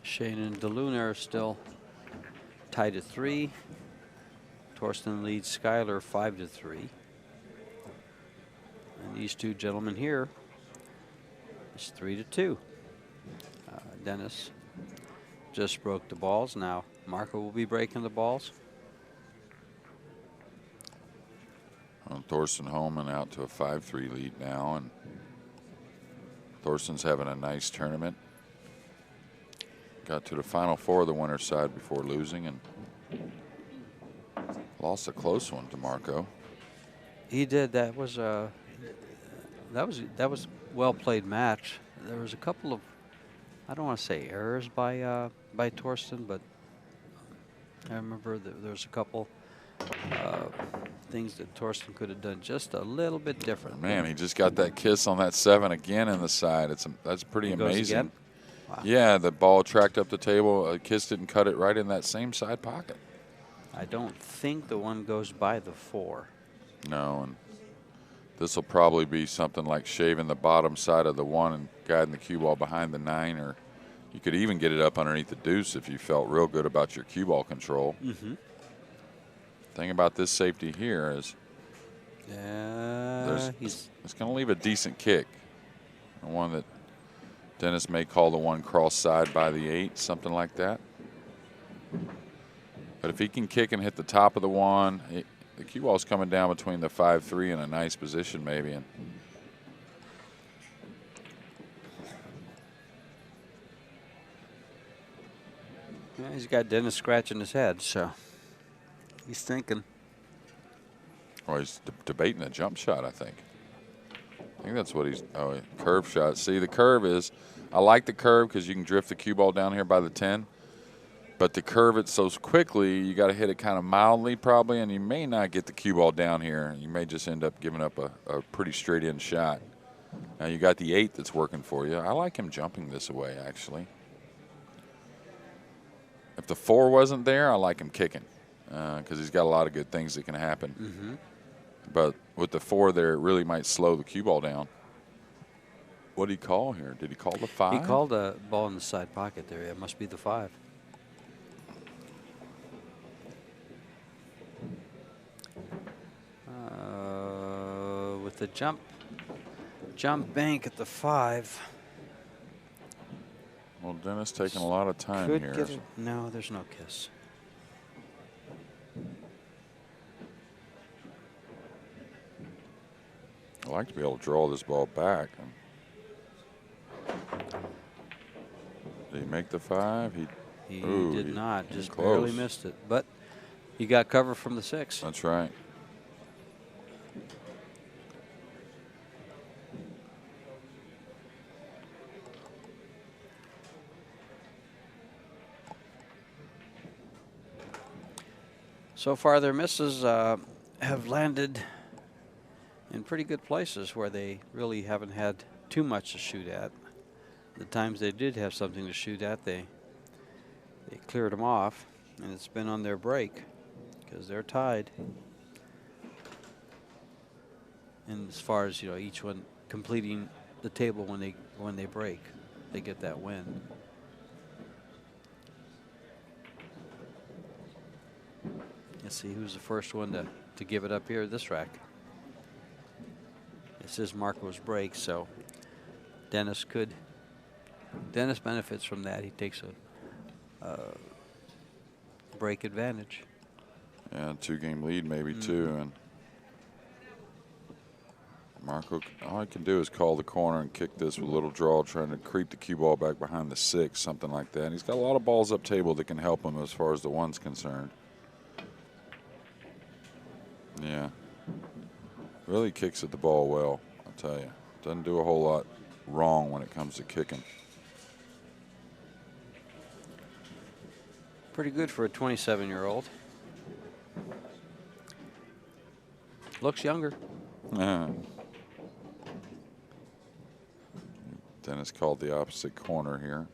Shane and DeLuna are still tied at 3. Torsten leads Skyler 5-3. And these 2 gentlemen here, it's 3-2. Dennis just broke the balls. Now Marco will be breaking the balls. Well, Thorsten Holman out to a 5-3 lead now, and Thorsten's having a nice tournament. Got to the Final 4 of the winner's side before losing, and lost a close one to Marco. He did. That was well played match. There was a couple of, I don't want to say errors by Torsten, but I remember that there was a couple things that Torsten could have done just a little bit different. Man, he just got that kiss on that 7 again in the side. That's pretty amazing. Wow. Yeah, the ball tracked up the table. Kiss didn't cut it right in that same side pocket. I don't think the one goes by the 4. No, and this will probably be something like shaving the bottom side of the 1 and guiding the cue ball behind the 9, or you could even get it up underneath the deuce if you felt real good about your cue ball control. Mm-hmm. Thing about this safety here is it's going to leave a decent kick. The one that Dennis may call the one cross side by the 8, something like that. But if he can kick and hit the top of the 1, the cue ball's coming down between the 5-3 and a nice position maybe. And yeah, he's got Dennis scratching his head, so he's thinking. Well, he's debating a jump shot, I think. I think that's what he's. Oh, curve shot. See, the curve is. I like the curve because you can drift the cue ball down here by the 10. But to curve it so quickly, you got to hit it kind of mildly probably, and you may not get the cue ball down here. You may just end up giving up a pretty straight-in shot. Now you got the 8 that's working for you. I like him jumping this away, actually. If the 4 wasn't there, I like him kicking because he's got a lot of good things that can happen. Mm-hmm. But with the 4 there, it really might slow the cue ball down. What did he call here? Did he call the 5? He called a ball in the side pocket there. It must be the 5. With the jump bank at the 5. Well, Dennis taking a lot of time Could here. get it. No, there's no kiss. I like to be able to draw this ball back. Did he make the 5? He Ooh, did not. Just close. barely missed it. But he got cover from the 6. That's right. So far, their misses have landed in pretty good places where they really haven't had too much to shoot at. The times they did have something to shoot at, they cleared them off, and it's been on their break because they're tied. And as far as each one completing the table when they break, they get that win. Let's see who's the first one to give it up here. This rack. This is Marco's break, so Dennis benefits from that. He takes a break advantage. Yeah, 2-game lead maybe too, and Marco, all he can do is call the corner and kick this with a little draw, trying to creep the cue ball back behind the 6, something like that. And he's got a lot of balls up table that can help him as far as the 1's concerned. Yeah. Really kicks at the ball well, I'll tell you. Doesn't do a whole lot wrong when it comes to kicking. Pretty good for a 27-year-old. Looks younger. Yeah. Dennis called the opposite corner here.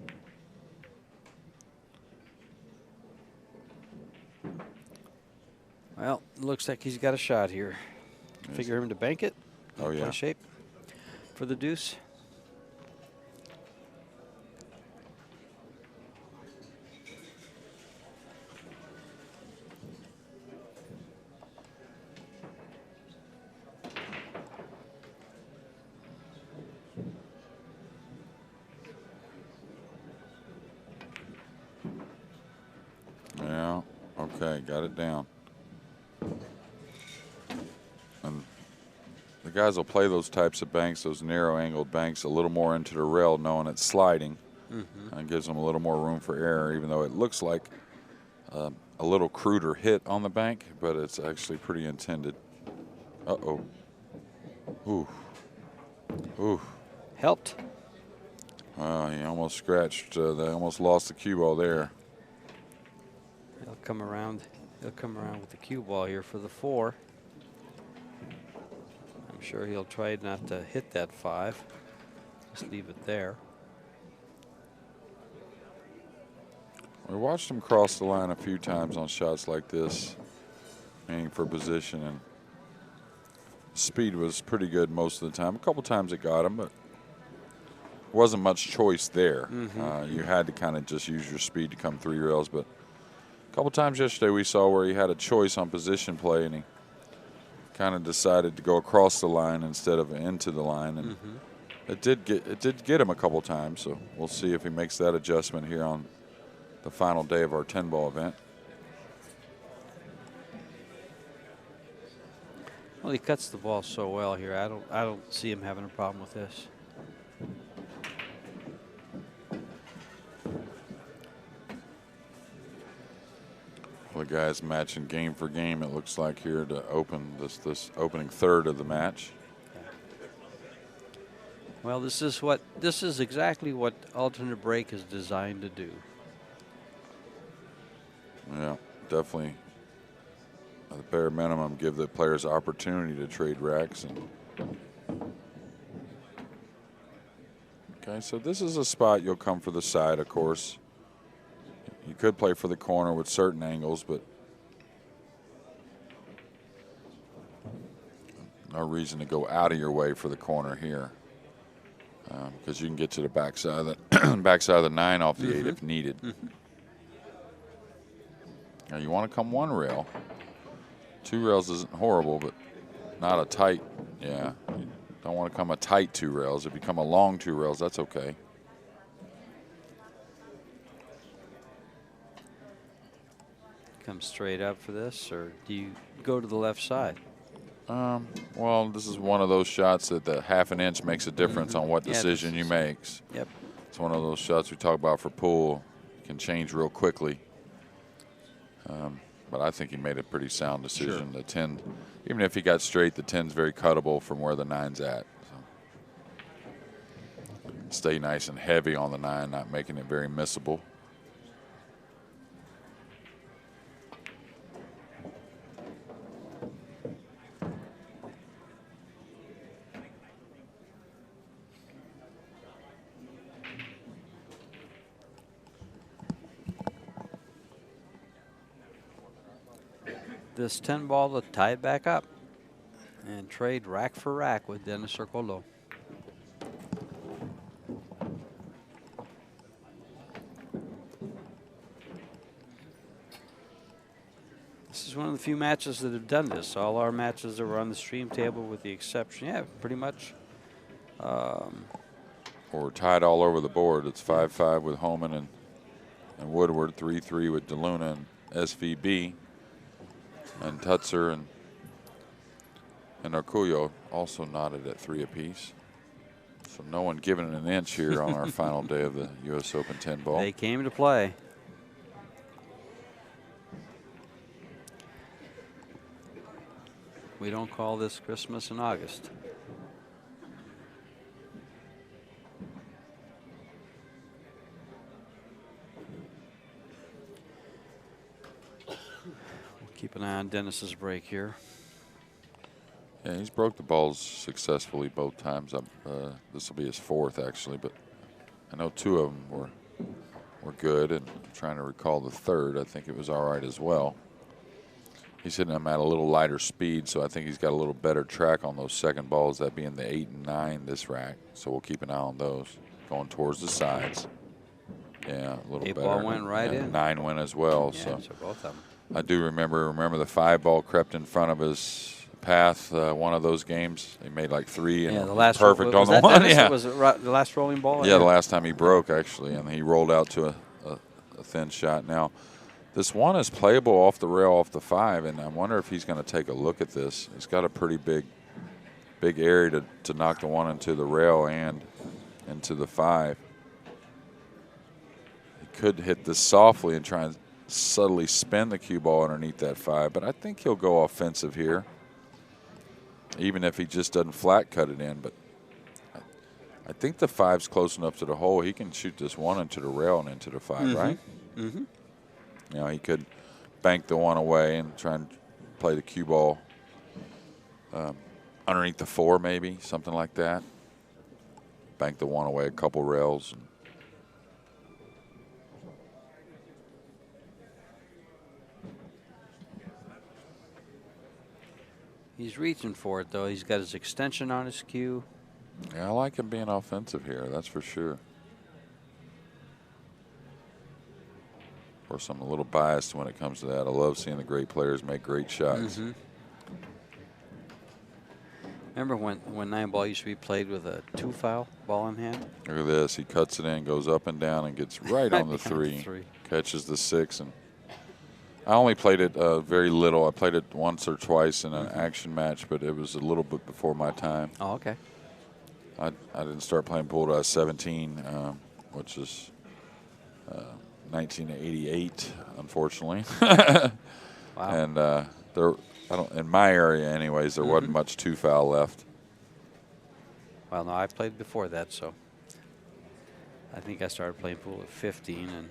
Well, looks like he's got a shot here. Yes. Figure him to bank it. Oh, yeah. Play shape for the deuce. Yeah, okay, got it down. And the guys will play those types of banks, those narrow-angled banks, a little more into the rail, knowing it's sliding. And gives them a little more room for error, even though it looks like a little cruder hit on the bank, but it's actually pretty intended. Uh-oh. Ooh. Ooh. Helped. He almost scratched. They almost lost the cue ball there. He'll come around. He'll come around with the cue ball here for the 4. I'm sure he'll try not to hit that 5. Just leave it there. We watched him cross the line a few times on shots like this, aiming for position, and speed was pretty good most of the time. A couple times it got him, but wasn't much choice there. You had to kind of just use your speed to come 3 rails, but a couple times yesterday we saw where he had a choice on position play, and he kind of decided to go across the line instead of into the line, and it did get him a couple times. So we'll see if he makes that adjustment here on the final day of our 10-ball event. Well, he cuts the ball so well here. I don't see him having a problem with this. The guys matching game for game, it looks like, here to open this opening third of the match. Well, this is exactly what alternate break is designed to do. Yeah, definitely. At the bare minimum, give the players opportunity to trade racks. Okay, so this is a spot you'll come for the side, of course. You could play for the corner with certain angles, but no reason to go out of your way for the corner here, because you can get to the backside of the backside of the 9 off the 8 if needed. Now you want to come 1 rail. 2 rails isn't horrible, but not a tight. Yeah, you don't want to come a tight 2 rails. If you come a long 2 rails, that's okay. Come straight up for this, or do you go to the left side? Well, this is one of those shots that the half an inch makes a difference on what decision you make. Yep. It's one of those shots we talk about for pool. It can change real quickly. But I think he made a pretty sound decision. Sure. The 10, even if he got straight, the 10's very cuttable from where the 9's at. So stay nice and heavy on the 9, not making it very missable. This 10 ball to tie it back up and trade rack for rack with Dennis Orcollo. This is one of the few matches that have done this. All our matches that were on the stream table, with the exception, yeah, pretty much. Or tied all over the board. It's 5-5 with Homan and Woodward, 3-3 with DeLuna and SVB. And Teutscher and Orcollo also knotted at 3 apiece. So no one giving an inch here on our final day of the U.S. Open 10 ball. They came to play. We don't call this Christmas in August. Keep an eye on Dennis's break here. Yeah, he's broke the balls successfully both times. This will be his 4th, actually, but I know 2 of them were good, and I'm trying to recall the 3rd. I think it was all right as well. He's hitting them at a little lighter speed, so I think he's got a little better track on those second balls, that being the 8 and 9 this rack. So we'll keep an eye on those. Going towards the sides. Yeah, a little 8 better. ball went right in. 9 went as well. Yeah, so both of them. I do remember the 5 ball crept in front of his path. One of those games, he made like 3 and the last perfect was on the that 1. Dennis? Yeah, Was it the last rolling ball? yeah, the last time he broke actually, and he rolled out to a thin shot. Now, this 1 is playable off the rail, off the 5, and I wonder if he's going to take a look at this. He's got a pretty big area to knock the 1 into the rail and into the 5. He could hit this softly and try and subtly spin the cue ball underneath that 5, but I think he'll go offensive here, even if he just doesn't flat cut it in. But I think the 5's close enough to the hole. He can shoot this 1 into the rail and into the 5, right? Mm-hmm. You know, he could bank the 1 away and try and play the cue ball underneath the 4, maybe, something like that. Bank the 1 away a couple rails. And He's reaching for it, though. He's got his extension on his cue. yeah, I like him being offensive here, that's for sure. Of course, I'm a little biased when it comes to that. I love seeing the great players make great shots. Remember when 9 ball used to be played with a 2-foul ball in hand? Look at this. He cuts it in, goes up and down, and gets right on the behind the 3. 3. Catches the 6. And I only played it very little. I played it once or twice in an action match, but it was a little bit before my time. Oh, okay. I didn't start playing pool until I was 17, which is 1988, unfortunately. Wow. And in my area, anyways, there wasn't much 2-foul left. Well, no, I played before that, so I think I started playing pool at 15, and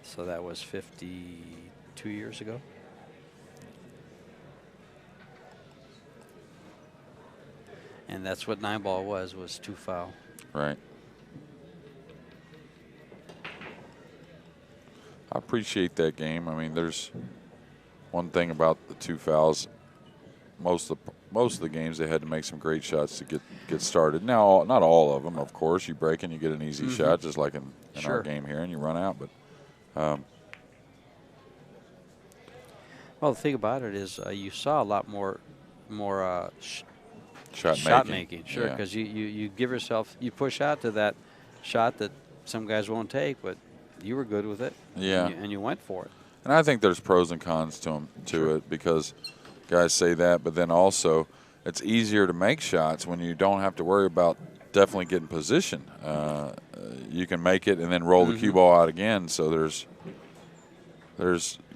so that was 52 years ago. And that's what 9-ball was 2 foul. Right. I appreciate that game. I mean, there's one thing about the 2 fouls. Most of the games they had to make some great shots to get started. Now, not all of them, of course. You break and you get an easy shot, just like in our game here, and you run out. But well, the thing about it is you saw a lot more shot making. Sure, because you give yourself, you push out to that shot that some guys won't take, but you were good with it. Yeah, and you went for it. And I think there's pros and cons to it, because guys say that, but then also it's easier to make shots when you don't have to worry about definitely getting position. You can make it and then roll the cue ball out again. So there's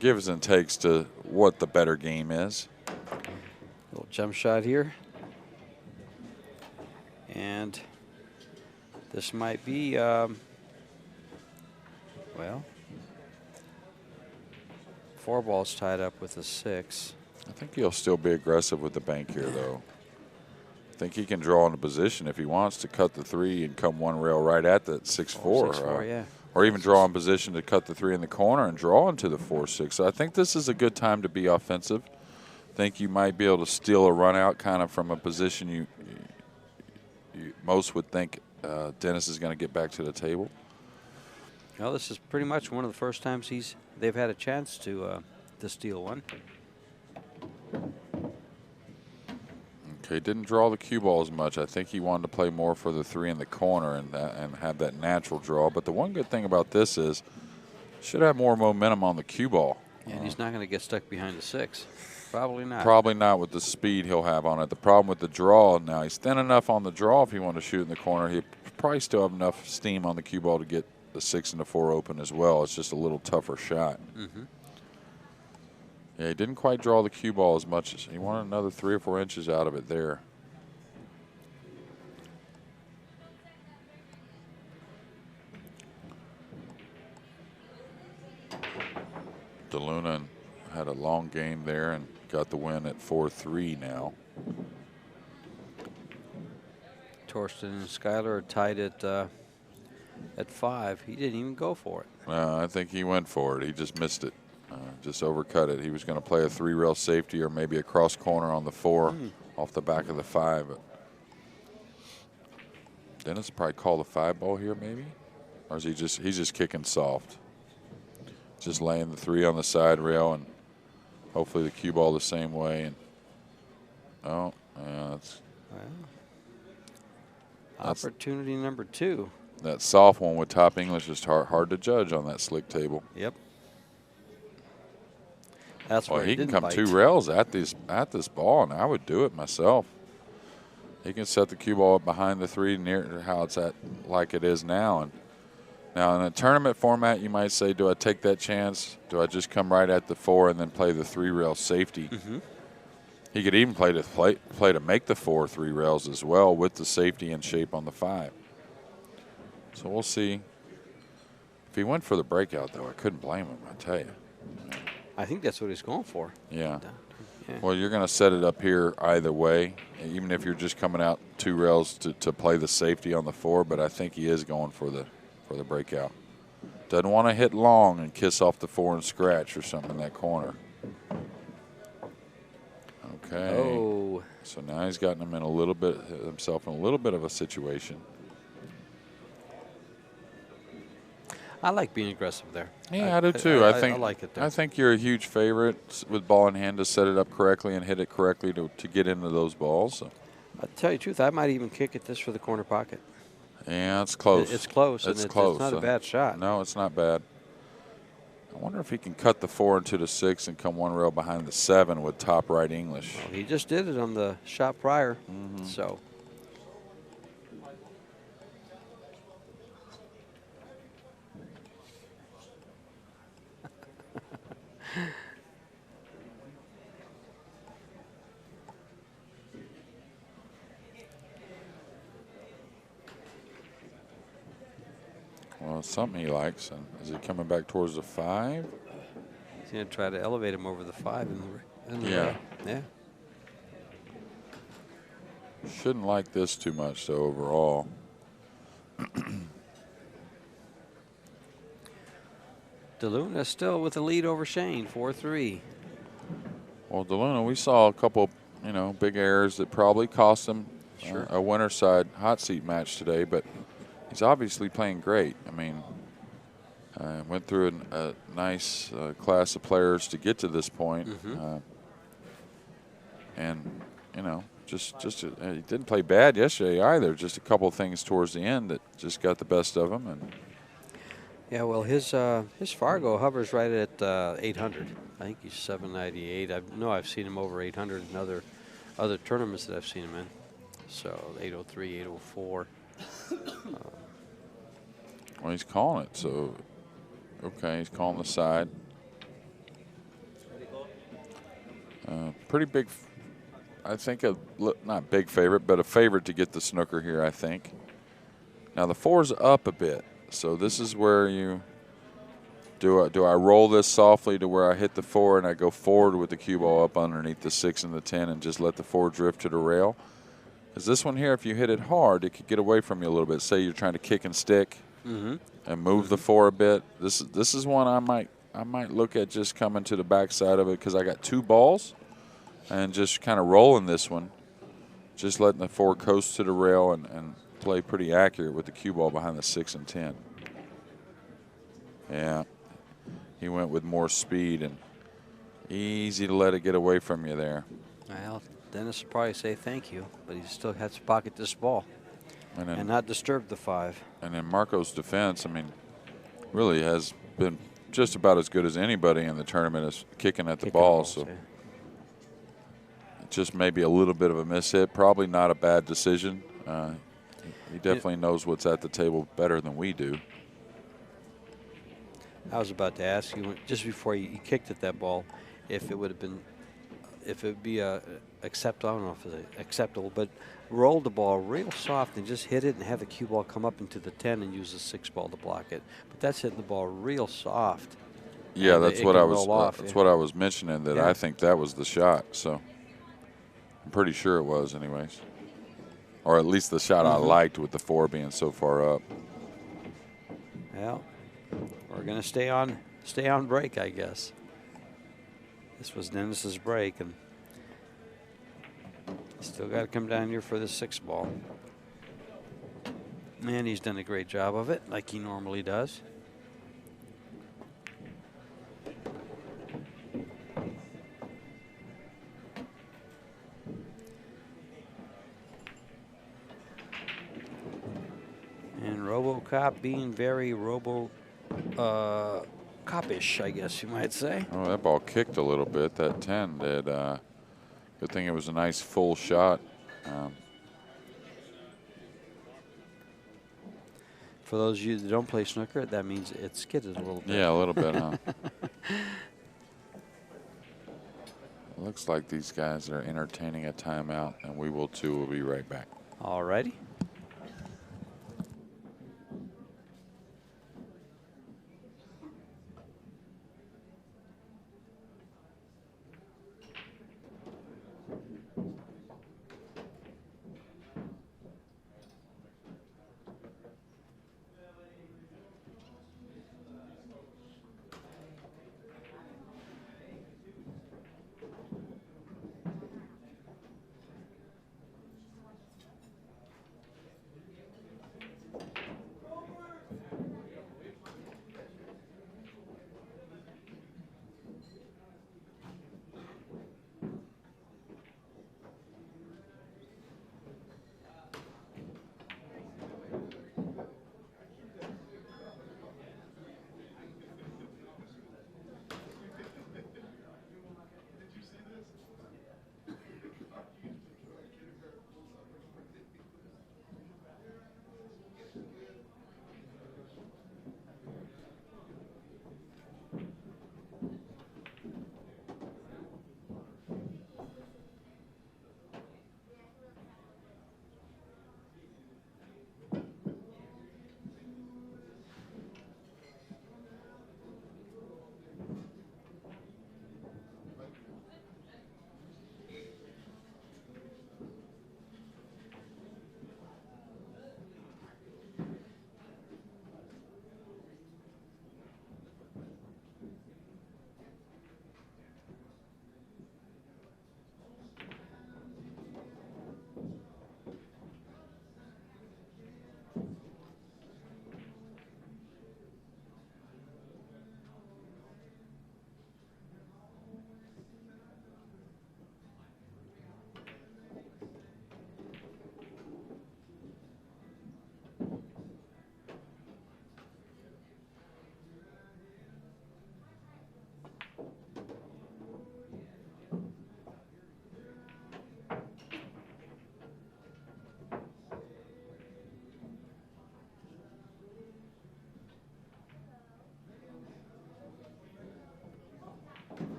gives and takes to what the better game is. Little jump shot here. And this might be, well, 4 balls tied up with a 6. I think he'll still be aggressive with the bank here, though. I think he can draw into position if he wants to cut the 3 and come 1 rail right at that 6-4. 6-4, yeah. Or even draw in position to cut the 3 in the corner and draw into the 4-6. So I think this is a good time to be offensive. I think you might be able to steal a run out kind of from a position you most would think Dennis is going to get back to the table. Well, this is pretty much one of the first times they've had a chance to steal one. Okay, didn't draw the cue ball as much. I think he wanted to play more for the 3 in the corner and have that natural draw. But the one good thing about this is should have more momentum on the cue ball. And he's not going to get stuck behind the 6. Probably not. Probably not with the speed he'll have on it. The problem with the draw, now he's thin enough on the draw if he wanted to shoot in the corner. He'll probably still have enough steam on the cue ball to get the 6 and the 4 open as well. It's just a little tougher shot. Yeah, he didn't quite draw the cue ball as much as he wanted. Another 3 or 4 inches out of it there. DeLuna had a long game there and got the win at 4-3 now. Torsten and Schuyler are tied at 5. He didn't even go for it. I think he went for it. He just missed it. Just overcut it. He was going to play a 3-rail safety or maybe a cross corner on the 4 off the back of the 5. But Dennis probably call the 5 ball here maybe? Or is he's just kicking soft? Just laying the 3 on the side rail and hopefully the cue ball the same way. And that's opportunity number 2. That soft one with top English is hard to judge on that slick table. Yep. That's where he can come bite. 2 rails at this ball, and I would do it myself. He can set the cue ball up behind the 3 near how it's at like it is now. And now in a tournament format, you might say, do I take that chance? Do I just come right at the 4 and then play the 3-rail safety? He could even play to make the 4 3 rails as well with the safety and shape on the 5. So we'll see. If he went for the breakout, though, I couldn't blame him, I tell you. I think that's what he's going for. Yeah. Well, you're going to set it up here either way, even if you're just coming out 2 rails to play the safety on the 4. But I think he is going for the breakout. Doesn't want to hit long and kiss off the 4 and scratch or something in that corner. Okay. Oh. So now he's gotten himself in a little bit of a situation. I like being aggressive there. Yeah, I do too. I think I like it there. I think you're a huge favorite with ball in hand to set it up correctly and hit it correctly to get into those balls. So. I'll tell you the truth, I might even kick at this for the corner pocket. Yeah, it's close. It's close. It's close. It's not a bad shot. No, it's not bad. I wonder if he can cut the 4 into the 6 and come 1 rail behind the 7 with top right English. Well, he just did it on the shot prior. So. Well, it's something he likes. And is he coming back towards the 5? He's going to try to elevate him over the 5 in the Yeah. rail. Yeah. Shouldn't like this too much, though, overall. DeLuna still with the lead over Shane, 4-3. Well, DeLuna, we saw a couple, big errors that probably cost him a winner side hot seat match today, but he's obviously playing great. I mean, went through a nice class of players to get to this point. And, he didn't play bad yesterday either. Just a couple of things towards the end that just got the best of him. And yeah, well, his Fargo hovers right at 800. I think he's 798. I've seen him over 800 in other tournaments that I've seen him in. So 803, 804. Well, he's calling it. So, okay, he's calling the side. Pretty big. I think not big favorite, but a favorite to get the snooker here, I think. Now the 4's up a bit, so this is where you do I roll this softly to where I hit the 4 and I go forward with the cue ball up underneath the 6 and the 10 and just let the 4 drift to the rail? Because this one here, if you hit it hard, it could get away from you a little bit. Say you're trying to kick and stick and move the 4 a bit. This is one I might look at just coming to the backside of it because I got 2 balls. And just kind of rolling this one, just letting the 4 coast to the rail and play pretty accurate with the cue ball behind the 6 and 10. Yeah, he went with more speed and easy to let it get away from you there. Well, Dennis will probably say thank you, but he still has to pocket this ball and not disturb the 5. And in Marco's defense, I mean, really has been just about as good as anybody in the tournament as kicking at the ball. So. Yeah. Just maybe a little bit of a mishit. Probably not a bad decision. He definitely knows what's at the table better than we do. I was about to ask you just before you kicked at that ball, if it would be acceptable. I don't know if it's acceptable, but roll the ball real soft and just hit it and have the cue ball come up into the 10 and use the 6 ball to block it. But that's hitting the ball real soft. Yeah, that's what I was. That's what I was mentioning. That I think that was the shot. So. I'm pretty sure it was anyways. Or at least the shot I liked with the 4 being so far up. Well, we're going to stay on break, I guess. This was Dennis's break, and still got to come down here for the 6 ball. Man, he's done a great job of it, like he normally does. RoboCop being very Cop-ish, I guess you might say. Oh, that ball kicked a little bit. That 10 did. Good thing it was a nice full shot. For those of you that don't play snooker, that means it skidded a little bit. Yeah, a little bit, huh? Looks like these guys are entertaining a timeout, and we will too. We'll be right back. All righty.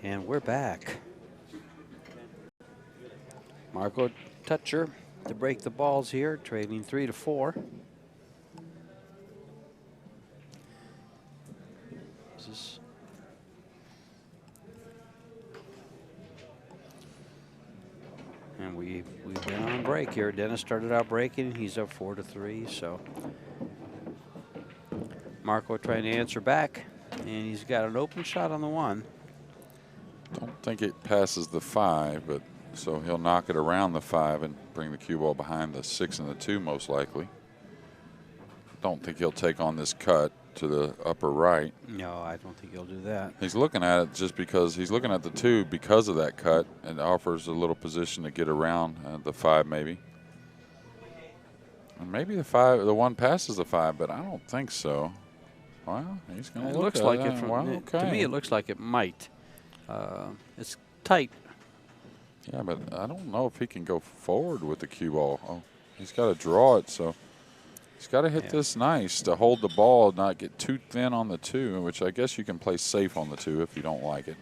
And we're back. Marco Teutscher to break the balls here, trailing 3-4. And we've been on break here. Dennis started out breaking. He's up 4-3. So Marco trying to answer back, and he's got an open shot on the 1. Don't think it passes the 5, but so he'll knock it around the 5 and bring the cue ball behind the 6 and the 2 most likely. Don't think he'll take on this cut to the upper right. No, I don't think he'll do that. He's looking at it just because he's looking at the 2 because of that cut, and offers a little position to get around the 5 maybe. And maybe the 1 passes the 5, but I don't think so. Well, he's going to look looks at like it. From, well, okay. To me, it looks like it might. It's tight. Yeah, but I don't know if he can go forward with the cue ball. Oh, he's got to draw it, so he's got to hit this nice to hold the ball, not get too thin on the 2, which I guess you can play safe on the 2 if you don't like it.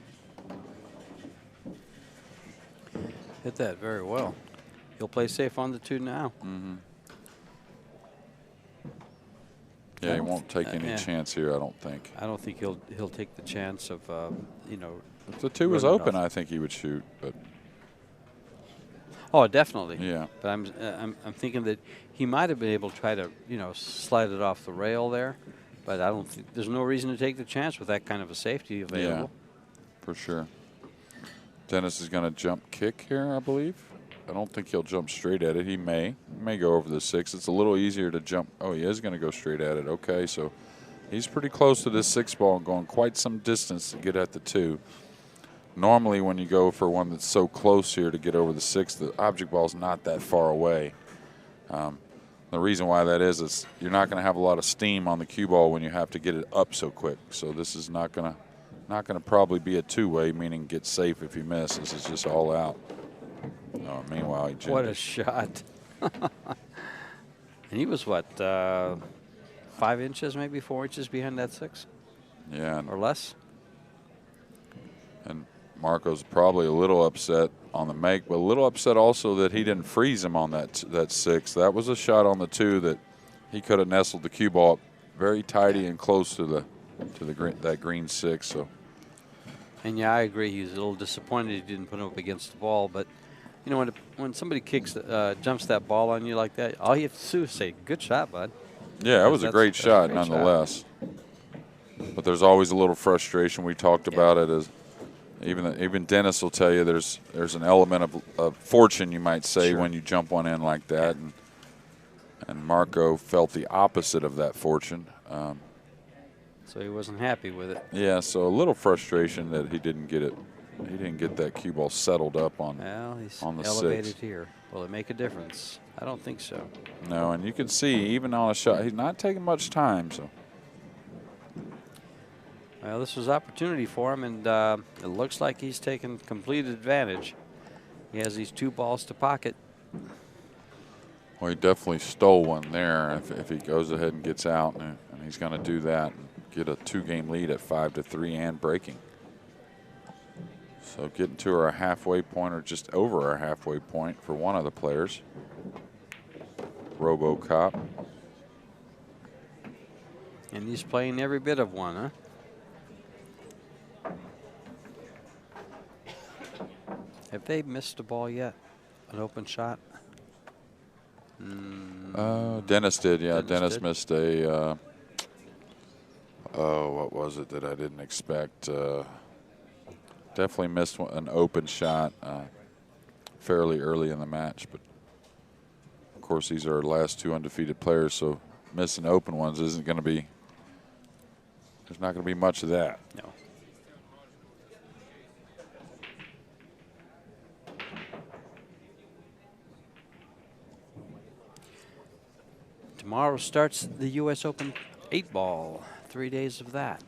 Hit that very well. He'll play safe on the 2 now. Mm-hmm. Yeah, he won't take any chance here, I don't think. I don't think he'll take the chance of, you know. If the 2 was open, I think he would shoot. But oh, definitely. yeah. But I'm thinking that he might have been able to try to, you know, slide it off the rail there. But I don't think there's no reason to take the chance with that kind of a safety available. Yeah, for sure. Dennis is going to jump kick here, I believe. I don't think he'll jump straight at it. He may go over the 6. It's a little easier to jump. Oh, he is going to go straight at it. Okay, so he's pretty close to this 6 ball and going quite some distance to get at the 2. Normally, when you go for one that's so close here to get over the 6, the object ball is not that far away. The reason why that is you're not going to have a lot of steam on the cue ball when you have to get it up so quick. So this is not going to probably be a 2-way, meaning get safe if you miss. This is just all out. Oh, meanwhile, he jammed What a shot! And he was what, 5 inches, maybe 4 inches behind that 6? Yeah, or less. And Marco's probably a little upset on the make, but a little upset also that he didn't freeze him on that 6. That was a shot on the 2 that he could have nestled the cue ball up very tidy and close to that green 6. So. And yeah, I agree. He was a little disappointed he didn't put him up against the ball, but you know when somebody jumps that ball on you like that, all you have to do is say, "Good shot, bud." Yeah, that was a great shot, nonetheless. But there's always a little frustration. We talked about it as. Even Dennis will tell you there's an element of fortune, you might say, when you jump one in like that, and Marco felt the opposite of that fortune. So he wasn't happy with it. Yeah, so a little frustration that he didn't get it. He didn't get that cue ball settled up on he's on the elevated 6. Here. Will it make a difference? I don't think so. No, and you can see even on a shot, he's not taking much time. So. Well, this was opportunity for him, and it looks like he's taken complete advantage. He has these 2 balls to pocket. Well, he definitely stole one there. If he goes ahead and gets out, and he's going to do that and get a 2-game lead at 5-3 and breaking. So getting to our halfway point or just over our halfway point for one of the players. RoboCop. And he's playing every bit of one, huh? Have they missed a ball yet? An open shot? Dennis did, yeah. Dennis did? missed a, what was it that I didn't expect? Definitely missed an open shot fairly early in the match. But, of course, these are our last 2 undefeated players, so missing open ones isn't going to be – there's not going to be much of that. No. Tomorrow starts the U.S. Open 8-ball. 3 days of that.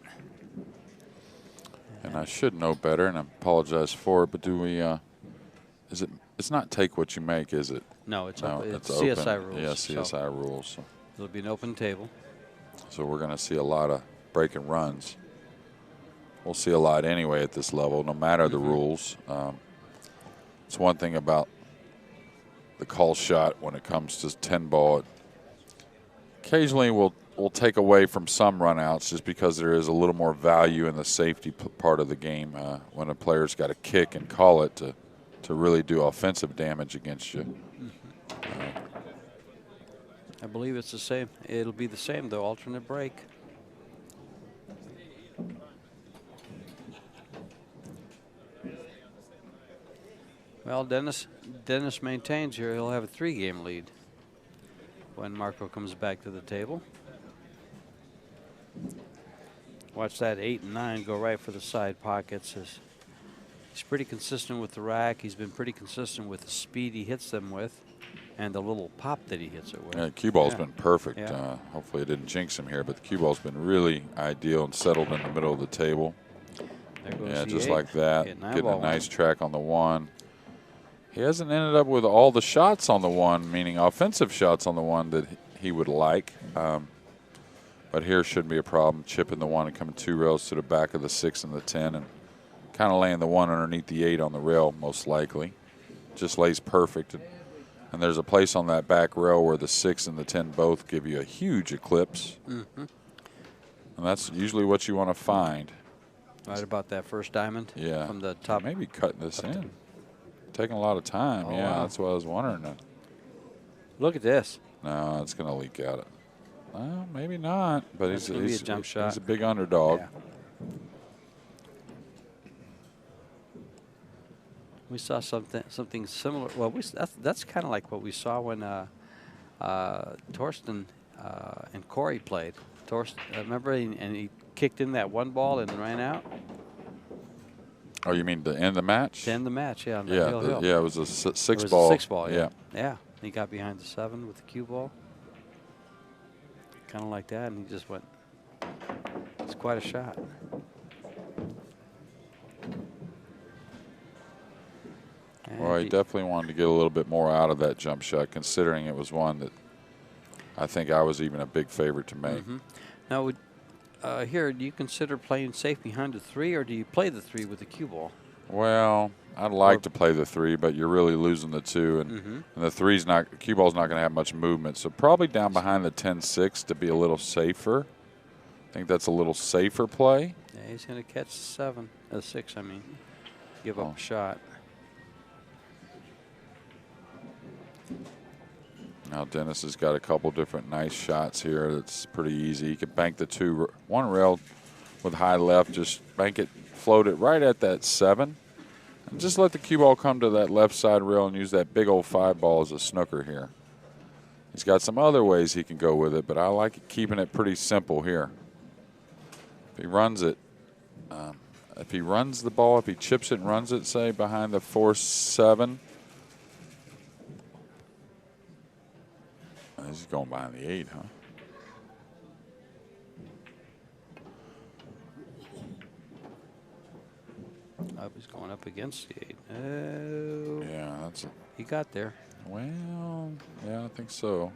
And I should know better, and I apologize for it, but do we is it – it's not take what you make, is it? No, it's CSI open. rules. Yeah, CSI rules. So. It'll be an open table. So we're going to see a lot of breaking runs. we'll see a lot anyway at this level, no matter the rules. It's one thing about the call shot when it comes to 10 ball. Occasionally we'll take away from some runouts just because there is a little more value in the safety part of the game when a player's got to kick and call it to really do offensive damage against you. I believe it's the same. It'll be the same, though, alternate break. Well, Dennis maintains here he'll have a 3-game lead when Marco comes back to the table. Watch that 8 and 9 go right for the side pockets. He's pretty consistent with the rack. He's been pretty consistent with the speed he hits them with and the little pop that he hits it with. Yeah, cue ball's been perfect. Yeah. Hopefully it didn't jinx him here, but the cue ball's been really ideal and settled in the middle of the table. There goes Yeah, the just 8. like that. Getting a nice one. track on the 1. He hasn't ended up with all the shots on the 1, meaning offensive shots on the 1 that he would like. But here shouldn't be a problem. Chipping the 1 and coming 2 rails to the back of the 6 and the 10 and kind of laying the 1 underneath the 8 on the rail, most likely. Just lays perfect. And there's a place on that back rail where the 6 and the 10 both give you a huge eclipse. And that's usually what you want to find. Right about that first diamond? Yeah. From the top. Maybe cutting this in. Taking a lot of time. Oh, yeah, wow. that's what I was wondering. Look at this. No, it's going to leak out. Well, maybe not. But That's gonna be a jump shot. He's a big underdog. Yeah. We saw something similar. Well, that's kind of like what we saw when Torsten and Corey played. Torsten, remember, and he kicked in that 1 ball and ran out. Oh, you mean to end the match? To end the match, yeah. On the Yeah, hill. yeah. It was a 6 It was ball. a 6 ball. Yeah. Yeah. He got behind the 7 with the cue ball. Kind of like that, and he just went. It's quite a shot. Well, he definitely wanted to get a little bit more out of that jump shot, considering it was one that I think I was even a big favorite to make. Now, here, do you consider playing safe behind the 3, or do you play the 3 with the cue ball? Well, I'd like to play the 3, but you're really losing the 2, and the 3's not. Cue ball's not going to have much movement, so probably down behind the 10-6 to be a little safer. I think that's a little safer play. Yeah, he's going to catch 6. I mean, give up a shot. Now Dennis has got a couple different nice shots here. That's pretty easy. He can bank the 1 rail with high left, just bank it, float it right at that 7. And just let the cue ball come to that left side rail and use that big old 5 ball as a snooker here. He's got some other ways he can go with it, but I like keeping it pretty simple here. If he runs it, if he runs the ball, if he chips it and runs it, say, behind the 4-7, he's going behind the 8, huh? Oh, he's going up against the 8. Oh. Yeah, that's it. He got there. Well, yeah, I think so.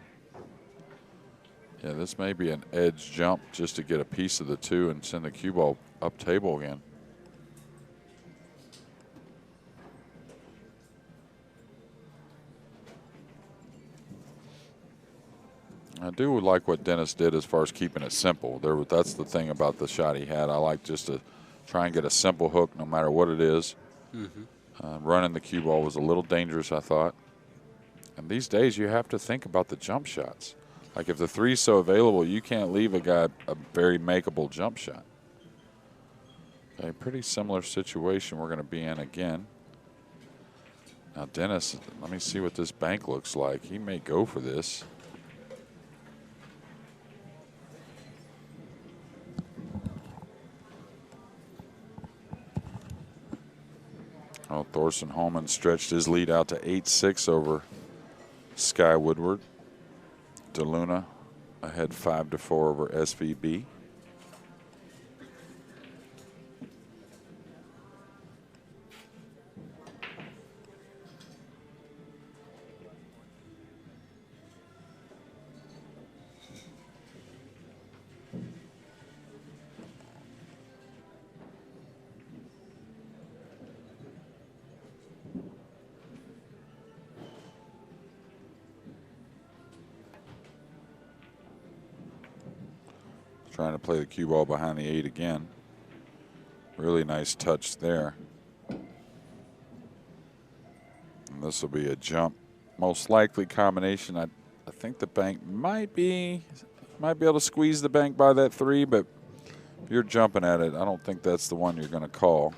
Yeah, this may be an edge jump just to get a piece of the 2 and send the cue ball up table again. I do like what Dennis did as far as keeping it simple. That's the thing about the shot he had. I like just to try and get a simple hook no matter what it is. Running the cue ball was a little dangerous, I thought. And these days you have to think about the jump shots. Like if the 3's so available, you can't leave a guy a very makeable jump shot. Okay, pretty similar situation we're going to be in again. Now Dennis, let me see what this bank looks like. He may go for this. Oh, Thorsten Holman stretched his lead out to 8-6 over Sky Woodward. DeLuna ahead 5-4 over SVB. trying to play the cue ball behind the 8 again. Really nice touch there. And this will be a jump. Most likely combination. I think the bank might be able to squeeze the bank by that 3, but if you're jumping at it, I don't think that's the one you're going to call.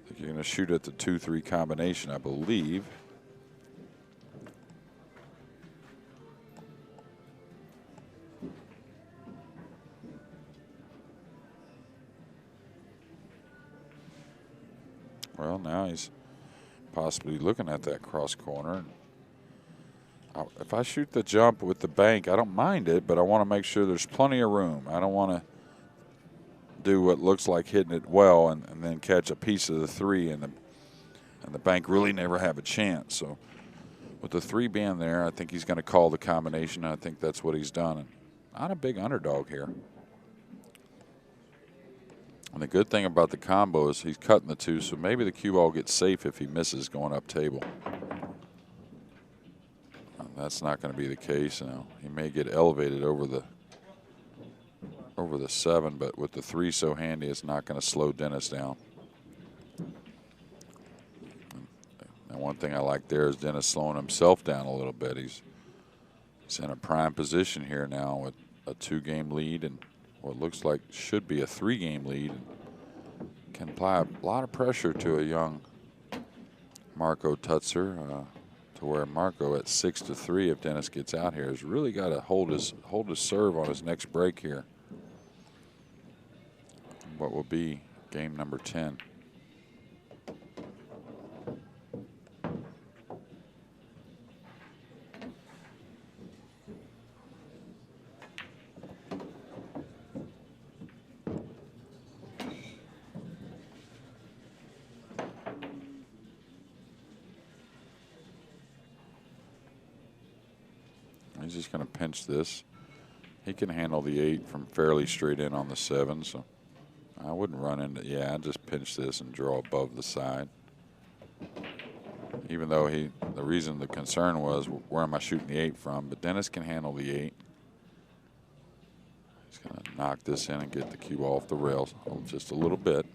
I think you're going to shoot at the 2-3 combination, I believe. Well, now he's possibly looking at that cross corner. If I shoot the jump with the bank, I don't mind it, but I want to make sure there's plenty of room. I don't want to do what looks like hitting it well and then catch a piece of the 3 and the bank really never have a chance. So with the 3 being there, I think he's going to call the combination. I think that's what he's done. And not a big underdog here. And the good thing about the combo is he's cutting the 2, so maybe the cue ball gets safe if he misses going up table. That's not going to be the case. You know, he may get elevated over the 7, but with the 3 so handy, it's not going to slow Dennis down. And one thing I like there is Dennis slowing himself down a little bit. He's in a prime position here now with a 2-game lead and what looks like should be a 3-game lead. Can apply a lot of pressure to a young Marco Teutscher. To where Marco at 6-3, if Dennis gets out here, has really got to hold his serve on his next break here. What will be game number 10. He's just going to pinch this. He can handle the 8 from fairly straight in on the 7, so I wouldn't run into, yeah, I'd just pinch this and draw above the side. Even though the reason the concern was, where am I shooting the 8 from? But Dennis can handle the 8. He's going to knock this in and get the cue off the rails just a little bit.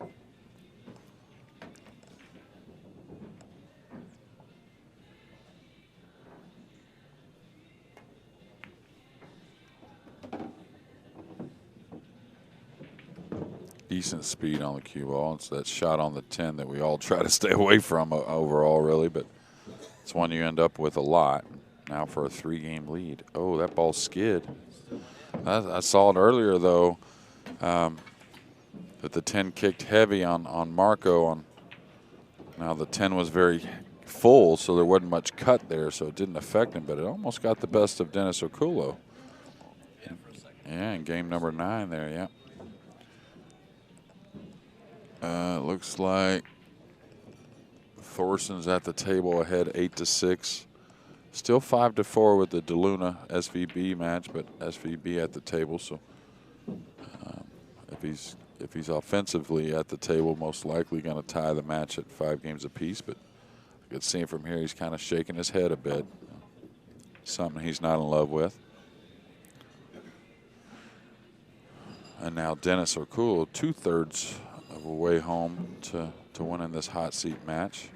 Decent speed on the cue ball. It's that shot on the 10 that we all try to stay away from overall, really, but it's one you end up with a lot. Now for a 3-game lead. Oh, that ball skid. I saw it earlier, though, that the 10 kicked heavy on Marco. Now the 10 was very full, so there wasn't much cut there, so it didn't affect him, but it almost got the best of Dennis Orcollo. Yeah, in game number 9 there, yeah. Looks like Thorson's at the table ahead 8-6. Still 5-4 with the DeLuna SVB match, but SVB at the table. So if he's offensively at the table, most likely going to tie the match at 5 games apiece. But I could see him from here. He's kind of shaking his head a bit. Something he's not in love with. And now Dennis Orcollo, 2/3 of a way home to winning this hot seat match.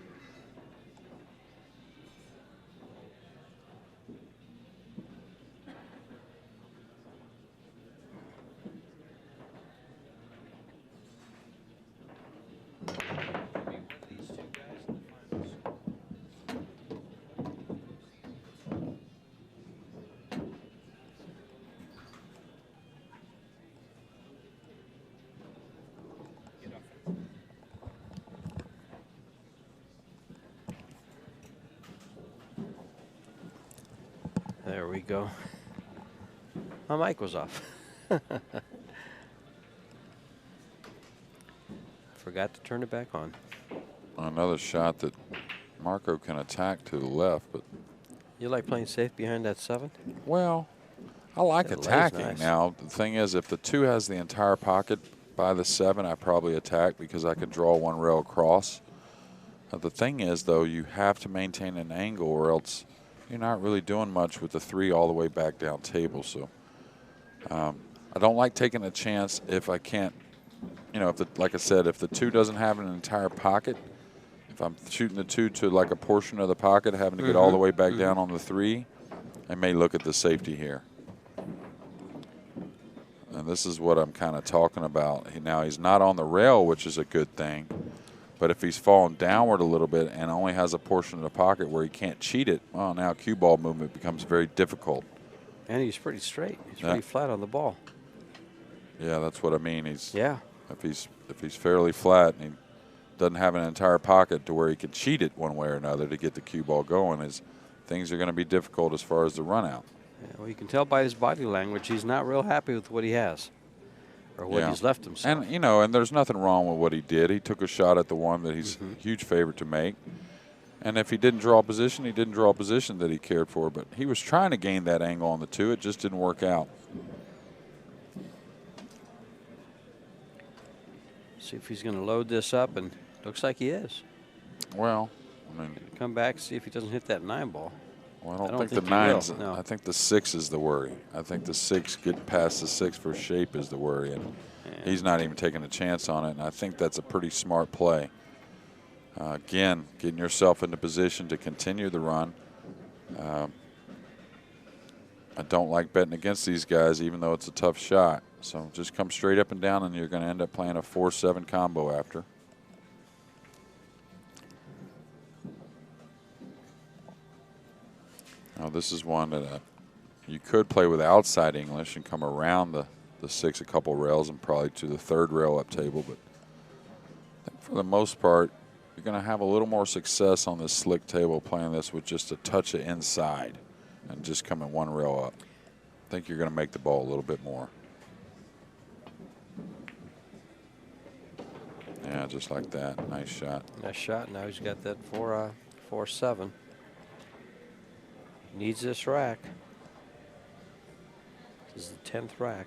There we go. My mic was off. Forgot to turn it back on. Another shot that Marco can attack to the left, but You like playing safe behind that 7? well, I like It lays attacking. nice. Now the thing is, if the 2 has the entire pocket by the 7, I probably attack because I can draw one rail across. The thing is, though, you have to maintain an angle or else you're not really doing much with the 3 all the way back down table. So I don't like taking a chance if I can't, you know, like I said, if the 2 doesn't have an entire pocket, if I'm shooting the 2 to like a portion of the pocket, having to get all the way back down on the 3, I may look at the safety here. And this is what I'm kind of talking about. Now he's not on the rail, which is a good thing. But if he's falling downward a little bit and only has a portion of the pocket where he can't cheat it, well, now cue ball movement becomes very difficult. And he's pretty straight. He's pretty flat on the ball. Yeah, that's what I mean. If he's fairly flat and he doesn't have an entire pocket to where he can cheat it one way or another to get the cue ball going, things are going to be difficult as far as the run out. Yeah, well, you can tell by his body language he's not real happy with what he has or what he's left himself. And, you know, and there's nothing wrong with what he did. He took a shot at the one that he's a huge favorite to make. And if he didn't draw a position, he didn't draw a position that he cared for. But he was trying to gain that angle on the 2. It just didn't work out. See if he's going to load this up, and looks like he is. Well, I mean, come back, see if he doesn't hit that 9 ball. Well, I don't think the 9's. No. I think the 6 is the worry. I think the 6, getting past the 6 for shape is the worry, and he's not even taking a chance on it. And I think that's a pretty smart play. Again, getting yourself into position to continue the run. I don't like betting against these guys, even though it's a tough shot. So just come straight up and down, and you're going to end up playing a 4-7 combo after. Now this is one that you could play with outside English and come around the 6 a couple rails and probably to the 3rd rail up table. But I think for the most part, you're going to have a little more success on this slick table playing this with just a touch of inside and just coming 1 rail up. I think you're going to make the ball a little bit more. Yeah, just like that. Nice shot. Nice shot. Now he's got that 4-7. Needs this rack. This is the 10th rack.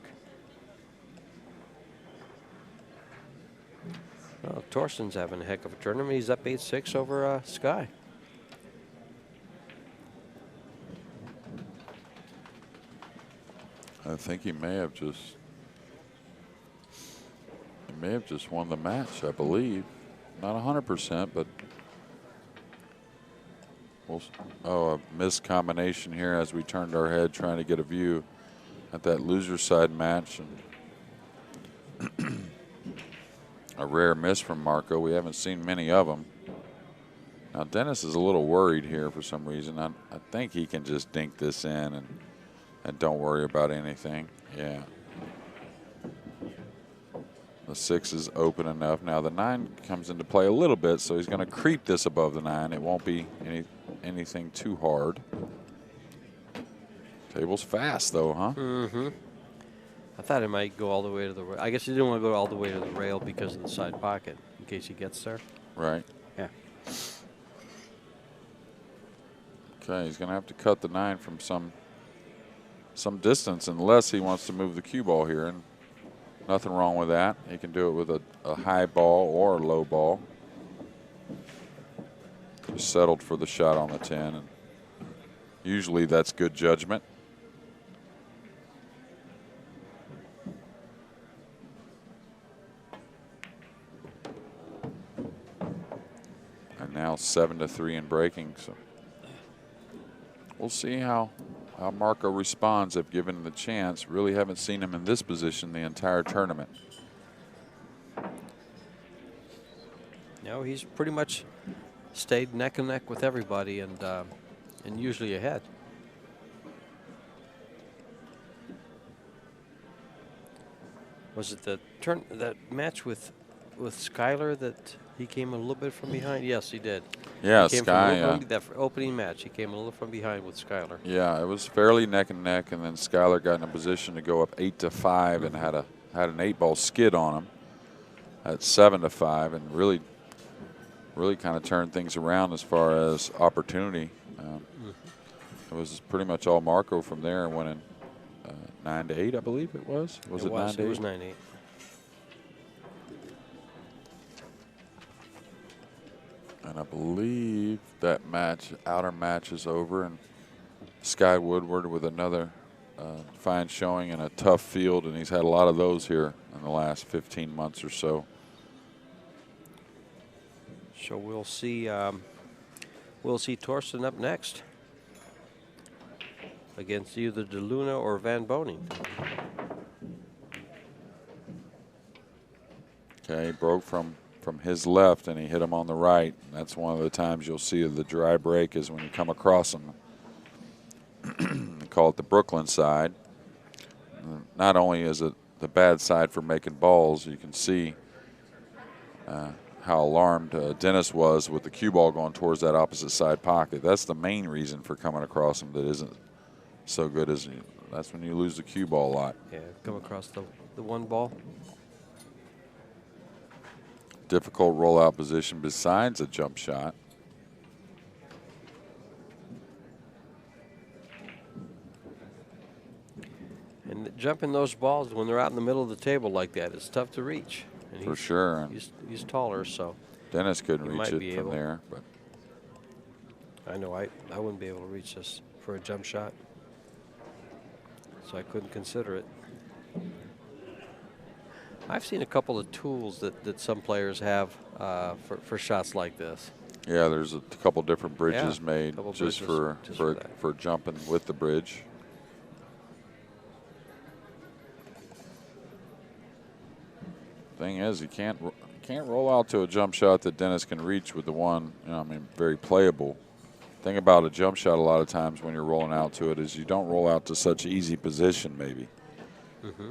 Well, Torsten's having a heck of a tournament. He's up 8-6 over Sky. I think he may have just won the match, I believe. Not 100%, but a missed combination here as we turned our head trying to get a view at that loser side match. And a rare miss from Marco. We haven't seen many of them. Now Dennis is a little worried here for some reason. I think he can just dink this in and don't worry about anything. Yeah. The 6 is open enough. Now the 9 comes into play a little bit, so he's going to creep this above the 9. It won't be anything too hard. Table's fast though, huh? Mm-hmm. I thought it might go all the way to the rail. I guess he didn't want to go all the way to the rail because of the side pocket, in case he gets there. Right. Yeah. Okay, he's going to have to cut the 9 from some distance unless he wants to move the cue ball here, and nothing wrong with that. He can do it with a high ball or a low ball. Just settled for the shot on the 10, and usually that's good judgment. And now 7-3 in breaking. So we'll see how Marco responds if given the chance. Really haven't seen him in this position the entire tournament. No, he's pretty much stayed neck and neck with everybody and usually ahead. Was it that match with Skyler that he came a little bit from behind? Yes, he did. Yeah, Sky. That opening match, he came a little from behind with Skyler. Yeah, it was fairly neck and neck, and then Skyler got in a position to go up 8-5 and had an 8-ball skid on him at 7-5, and really kind of turned things around as far as opportunity. It was pretty much all Marco from there, and went in 9-8, I believe it was. Was it 9-8? It was 9-8. And I believe that outer match is over, and Sky Woodward with another fine showing in a tough field, and he's had a lot of those here in the last 15 months or so. So we'll see Torsten up next against either DeLuna or Van Boning. Okay, he broke from his left, and he hit him on the right. That's one of the times you'll see the dry break is when you come across him. They call it the Brooklyn side. Not only is it the bad side for making balls, you can see how alarmed Dennis was with the cue ball going towards that opposite side pocket. That's the main reason for coming across him that isn't so good as that's when you lose the cue ball a lot. Yeah, come across the one ball. Difficult rollout position besides a jump shot. And jumping those balls when they're out in the middle of the table like that, it's tough to reach. And For sure. He's taller, so Dennis couldn't reach it from able. there. But I know I wouldn't be able to reach this for a jump shot, so I couldn't consider it. I've seen a couple of tools that some players have for shots like this. yeah, there's a couple different bridges made bridges for jumping with the bridge. Thing is, you can't roll out to a jump shot that Dennis can reach with the one. Very playable. Thing about a jump shot a lot of times when you're rolling out to it is you don't roll out to such easy position maybe. Mm-hmm.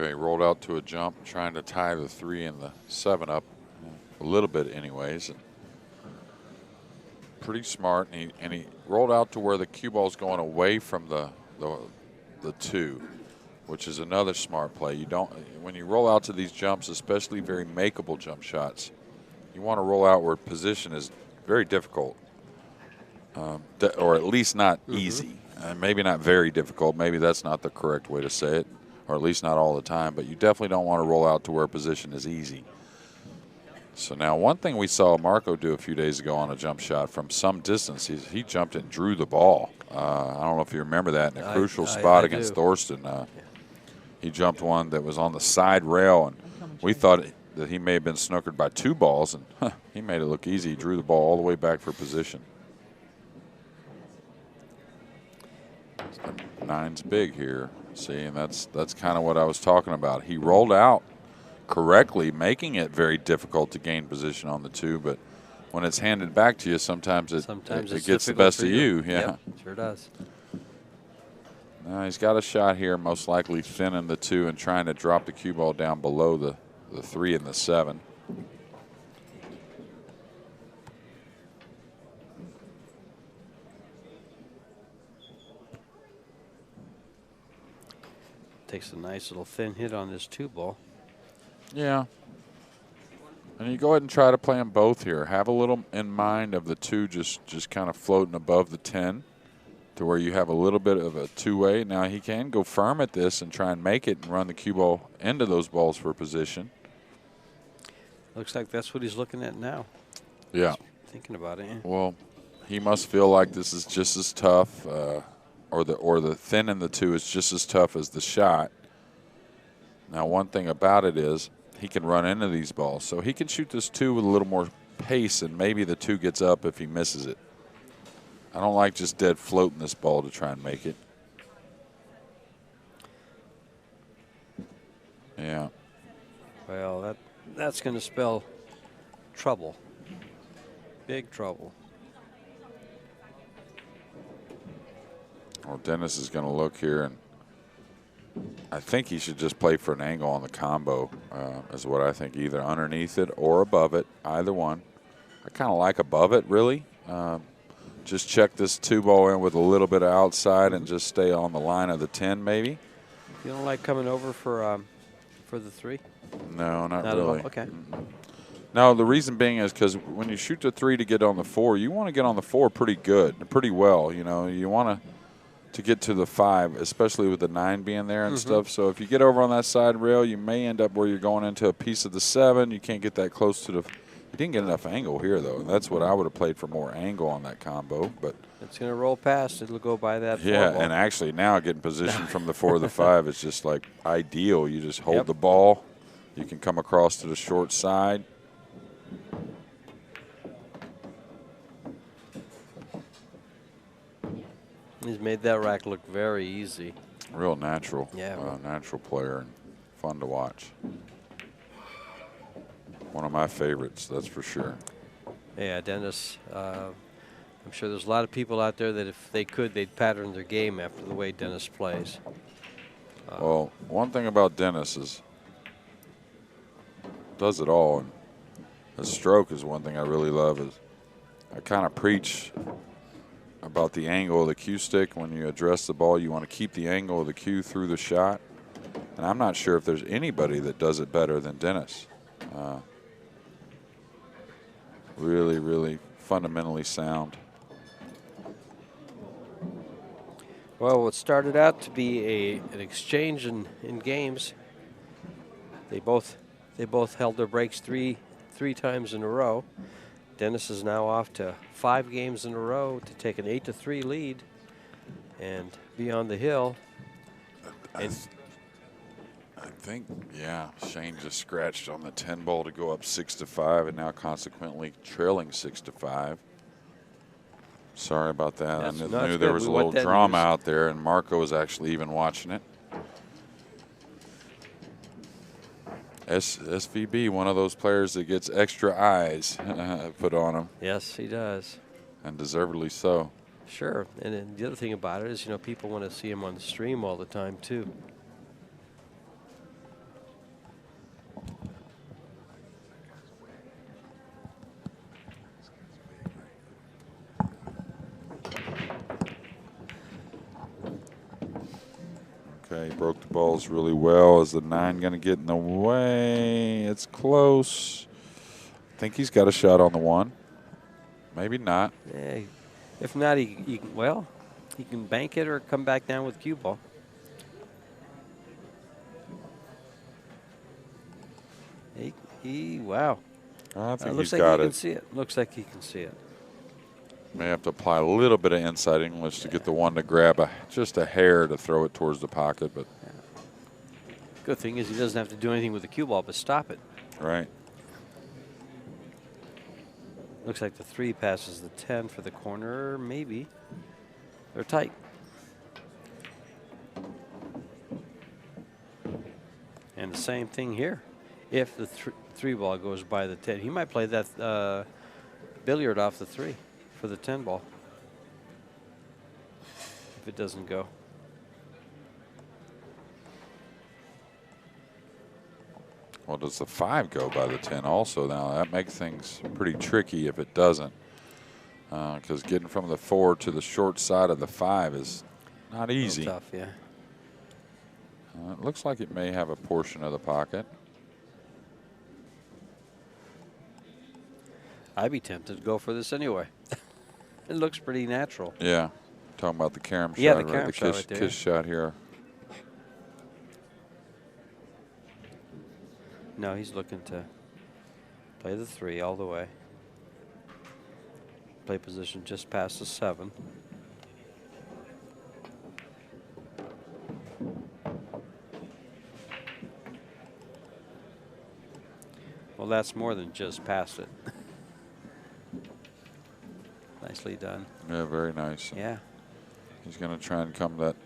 Okay, rolled out to a jump, trying to tie the 3 and the 7 up a little bit anyways. And pretty smart, and he rolled out to where the cue ball's going away from the 2, which is another smart play. You don't, when you roll out to these jumps, especially very makeable jump shots, you want to roll out where position is very difficult, or at least not easy. Maybe not very difficult. Maybe that's not the correct way to say it, or at least not all the time. But you definitely don't want to roll out to where position is easy. So now one thing we saw Marco do a few days ago on a jump shot from some distance, he jumped and drew the ball. I don't know if you remember that in a crucial spot against Thorsten. He jumped one that was on the side rail, and we thought that he may have been snookered by 2 balls, and he made it look easy. He drew the ball all the way back for position. 9's big here, see, and that's kind of what I was talking about. He rolled out correctly, making it very difficult to gain position on the 2, but when it's handed back to you, sometimes it gets the best of you. Yeah, yep, sure does. Now he's got a shot here, most likely thinning the 2 and trying to drop the cue ball down below the 3 and the 7. Takes a nice little thin hit on this 2 ball. Yeah. And you go ahead and try to play them both here. Have a little in mind of the 2 just kind of floating above the 10 to where you have a little bit of a 2-way. Now he can go firm at this and try and make it and run the cue ball into those balls for position. Looks like that's what he's looking at now. Yeah. He's thinking about it. Yeah. Well, he must feel like this is just as tough, or the thin in the 2 is just as tough as the shot. Now, one thing about it is he can run into these balls. So he can shoot this 2 with a little more pace, and maybe the 2 gets up if he misses it. I don't like just dead floating this ball to try and make it. Yeah. Well, that's going to spell trouble. Big trouble. Well, Dennis is going to look here and I think he should just play for an angle on the combo, is what I think, either underneath it or above it, either one. I kind of like above it, really. Just check this 2-ball in with a little bit of outside and just stay on the line of the 10, maybe. You don't like coming over for the 3? No, not Not really. at all? Okay. No, the reason being is because when you shoot the 3 to get on the 4, you want to get on the 4 pretty good, pretty well. You know, you want to get to the 5, especially with the 9 being there and stuff. So if you get over on that side rail, you may end up where you're going into a piece of the 7. You can't get that close to the. You didn't get enough angle here, though. And that's what I would have played for, more angle on that combo. But it's going to roll past. It'll go by that 4 yeah, ball. and actually now getting position from the 4 to the 5 is just like ideal. You just hold the ball. You can come across to the short side. He's made that rack look very easy. Real natural. Yeah. Natural player and fun to watch. One of my favorites, that's for sure. Yeah, Dennis, I'm sure there's a lot of people out there that if they could, they'd pattern their game after the way Dennis plays. Well, one thing about Dennis is does it all. And his stroke is one thing I really love. Is I kind of preach about the angle of the cue stick. When you address the ball, you want to keep the angle of the cue through the shot. And I'm not sure if there's anybody that does it better than Dennis. Really, really fundamentally sound. Well, what started out to be an exchange in games, they both held their breaks three times in a row. Dennis is now off to 5 games in a row to take an 8-3 lead and be on the hill. I think, yeah, Shane just scratched on the 10 ball to go up 6-5 and now consequently trailing 6-5. Sorry about that. I knew there was a little drama out there, and Marco was actually even watching it. SVB, one of those players that gets extra eyes put on him. Yes, he does. And deservedly so. Sure. And then the other thing about it is, you know, people want to see him on the stream all the time, too. Okay, he broke the balls really well. Is the 9 going to get in the way? It's close. I think he's got a shot on the 1. Maybe not. Yeah, if not, he can bank it or come back down with cue ball. Wow. I think looks he's like got he it. can see it. Looks like he can see it. May have to apply a little bit of inside English to get the 1 to grab just a hair to throw it towards the pocket. But good thing is he doesn't have to do anything with the cue ball but stop it. Right. Looks like the 3 passes the 10 for the corner. Maybe. They're tight. And the same thing here. If the 3 ball goes by the 10, he might play that billiard off the 3 for the 10 ball. If it doesn't go. Well, does the 5 go by the 10 also? Now, that makes things pretty tricky if it doesn't. Because getting from the 4 to the short side of the 5 is not easy. Tough, yeah. It looks like it may have a portion of the pocket. I'd be tempted to go for this anyway. It looks pretty natural. Yeah. Talking about the carom yeah, shot, the carom right? shot right there. Kiss shot here. No, he's looking to play the 3 all the way. Play position just past the 7. Well, that's more than just past it. Nicely done. Yeah, very nice. Yeah. He's going to try and come that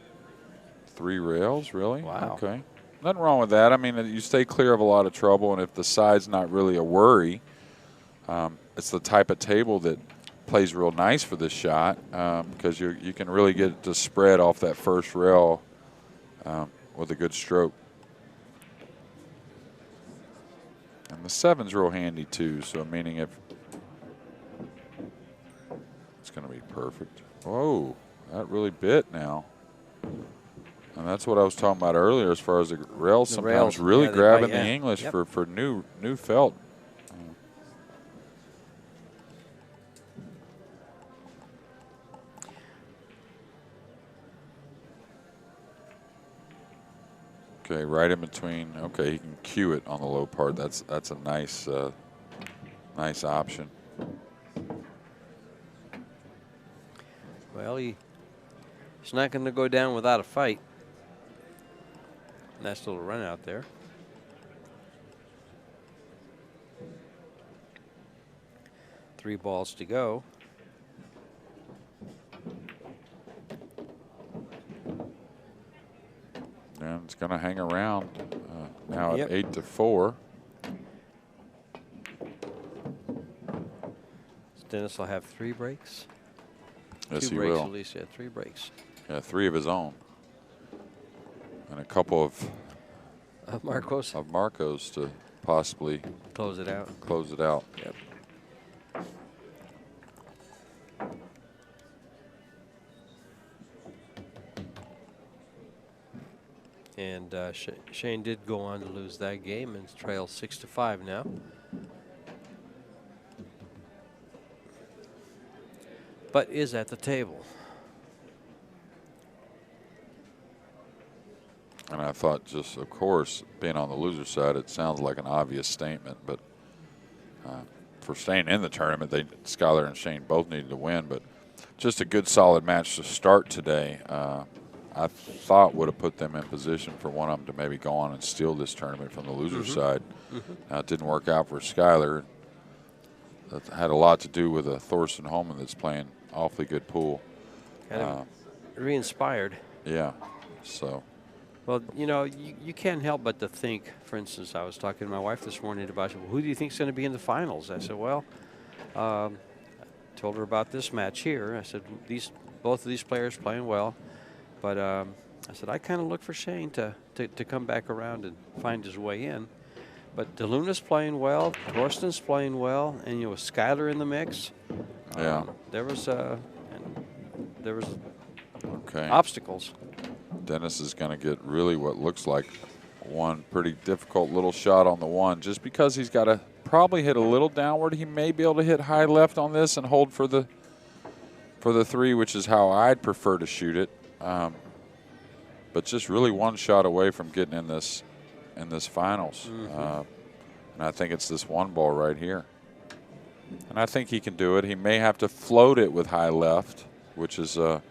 3 rails, really? Wow. Okay. Nothing wrong with that. I mean, you stay clear of a lot of trouble, and if the side's not really a worry, it's the type of table that plays real nice for this shot because you can really get it to spread off that first rail with a good stroke. And the 7's real handy too, so meaning if it's going to be perfect. Whoa, that really bit now. And that's what I was talking about earlier as far as the rails sometimes really grabbing the English for new felt. Okay, right in between. Okay, he can cue it on the low part. That's a nice nice option. Well, he's not going to go down without a fight. Nice little run out there. Three balls to go. And it's going to hang around now at 8-4. Dennis will have 3 breaks. Yes, Two he breaks will. At least, yeah, 3 breaks. Yeah, 3 of his own. And a couple of Marco's to possibly close it out. Yep. And Shane did go on to lose that game and trails 6-5 now. But is at the table. And I thought, just of course, being on the loser side, it sounds like an obvious statement, but for staying in the tournament, Skylar and Shane both needed to win, but just a good solid match to start today. I thought would have put them in position for one of them to maybe go on and steal this tournament from the loser side. Now, it didn't work out for Skylar. That had a lot to do with a Thorsten Holman that's playing awfully good pool. Kind of re-inspired. Yeah, so. Well, you know, you can't help but to think, for instance, I was talking to my wife this morning about, well, who do you think is going to be in the finals? I said, well, I told her about this match here. I said, both of these players playing well. But I said, I kind of look for Shane to come back around and find his way in. But DeLuna's playing well, Thorsten's playing well, and with Skylar in the mix, there was obstacles. Dennis is going to get really what looks like one pretty difficult little shot on the one, just because he's got to probably hit a little downward. He may be able to hit high left on this and hold for the 3, which is how I'd prefer to shoot it. But just really one shot away from getting in this finals. And I think it's this one ball right here. And I think he can do it. He may have to float it with high left, which is a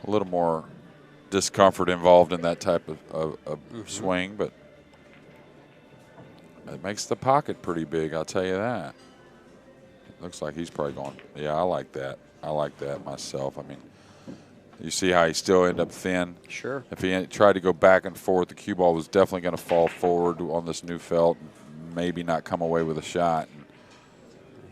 little more discomfort involved in that type of swing, but it makes the pocket pretty big, I'll tell you that. Looks like he's probably going, yeah, I like that. I like that myself. I mean, you see how he still ended up thin? Sure. If he tried to go back and forth, the cue ball was definitely going to fall forward on this new felt and maybe not come away with a shot.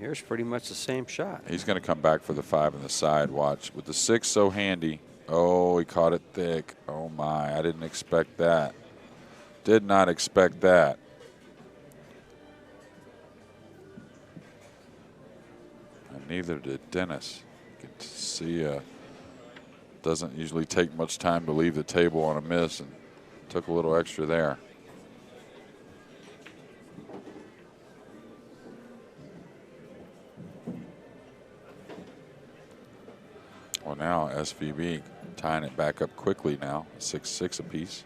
Here's pretty much the same shot. He's going to come back for the 5 in the side, watch. With the 6 so handy. Oh, he caught it thick. Oh, my. I didn't expect that. Did not expect that. And neither did Dennis. You can see doesn't usually take much time to leave the table on a miss, and took a little extra there. Well, now SVB tying it back up quickly now, 6-6 apiece.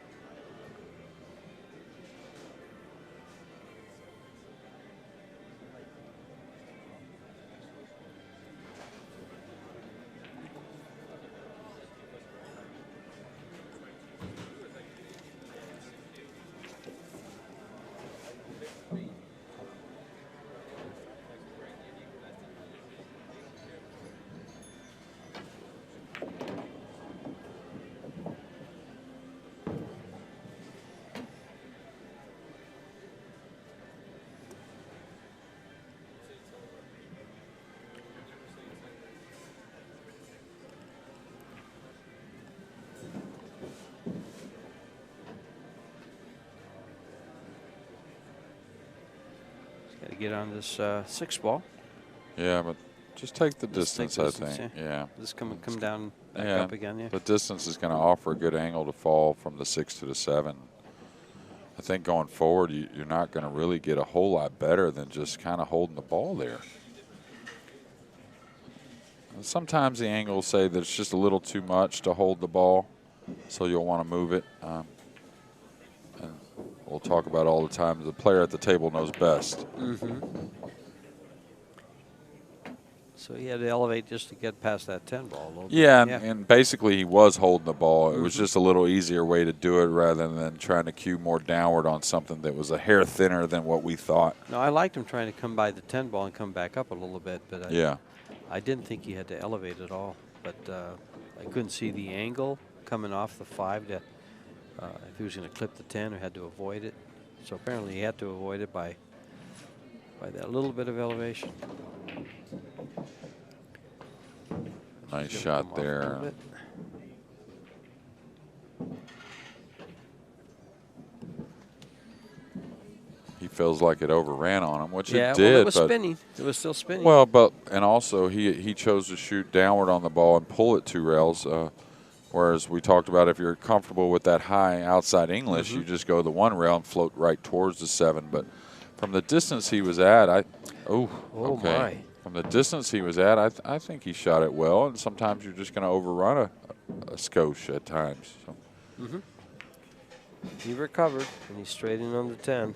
get on this 6 ball. Yeah, but just take the Just take distance, distance, I think. Yeah. Just come down back Yeah, up again, yeah. the distance is going to offer a good angle to fall from the 6 to the 7. I think going forward, you're not going to really get a whole lot better than just kind of holding the ball there. Sometimes the angles say that it's just a little too much to hold the ball, so you'll want to move it. And we'll talk about all the time. The player at the table knows best. So he had to elevate just to get past that 10 ball a little bit. Yeah, and basically he was holding the ball. It was just a little easier way to do it rather than trying to cue more downward on something that was a hair thinner than what we thought. No, I liked him trying to come by the 10 ball and come back up a little bit, but I didn't think he had to elevate at all. But I couldn't see the angle coming off the 5 to if he was going to clip the 10 or had to avoid it. So apparently he had to avoid it by that little bit of elevation. Nice shot there. He feels like it overran on him, which it did. Well, it was spinning. It was still spinning. Well, and also he chose to shoot downward on the ball and pull it 2 rails. Whereas we talked about if you're comfortable with that high outside English, you just go the 1 rail and float right towards the 7. But from the distance he was at, my. From the distance he was at, I think he shot it well. And sometimes you're just going to overrun a skosh at times. So. He recovered, and he's straight in on the 10.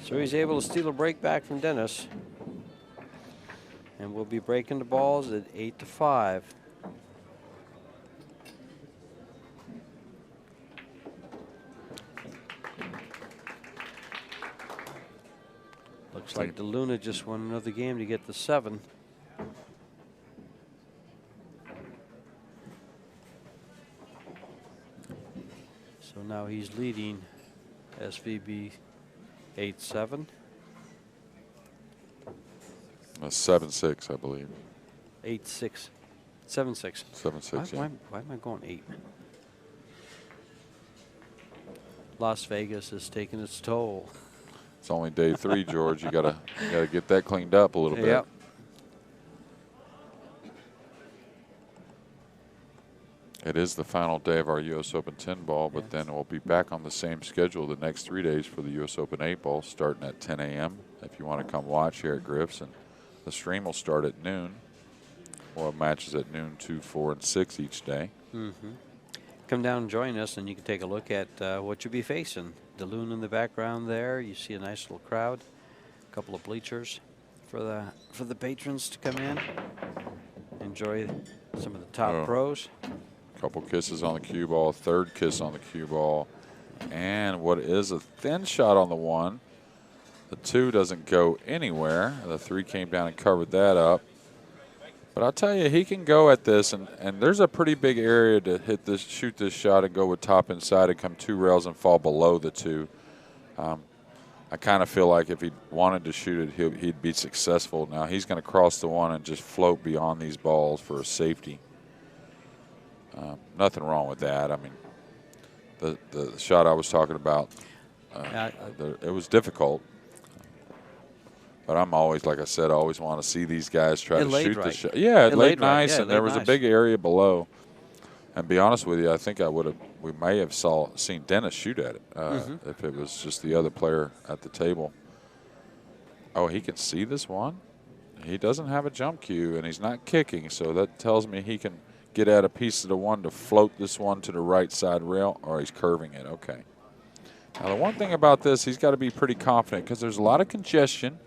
So he's able to steal a break back from Dennis. And we'll be breaking the balls at 8-5. Looks like DeLuna just won another game to get the 7. So now he's leading SVB 8-7. 7-6, I believe. 8-6. 7-6. 7-6, yeah. Why am I going 8? Las Vegas is taking its toll. It's only day 3, George. You gotta get that cleaned up a little bit. Yep. It is the final day of our U.S. Open 10 ball, but then we'll be back on the same schedule the next 3 days for the U.S. Open 8 ball, starting at 10 a.m. if you want to come watch here at Griff's. And the stream will start at noon. We'll have matches at noon, 2, 4, and 6 each day. Come down and join us, and you can take a look at what you'll be facing. DeLuna in the background there. You see a nice little crowd. A couple of bleachers for the patrons to come in. Enjoy some of the top pros. Couple kisses on the cue ball, 3rd kiss on the cue ball, and what is a thin shot on the 1. The 2 doesn't go anywhere. The 3 came down and covered that up. But I'll tell you, he can go at this, and there's a pretty big area to shoot this shot and go with top inside and come 2 rails and fall below the 2. I kind of feel like if he wanted to shoot it, he'd be successful. Now he's going to cross the 1 and just float beyond these balls for a safety. Nothing wrong with that. I mean, the shot I was talking about, it was difficult. But I'm always, like I said, I always want to see these guys try to shoot the shot. Yeah, it laid nice, and there was a big area below. And be honest with you, I think we may have seen Dennis shoot at it if it was just the other player at the table. Oh, he can see this one? He doesn't have a jump cue, and he's not kicking, so that tells me he can get at a piece of the 1 to float this one to the right side rail, or he's curving it. Okay. Now, the one thing about this, he's got to be pretty confident because there's a lot of congestion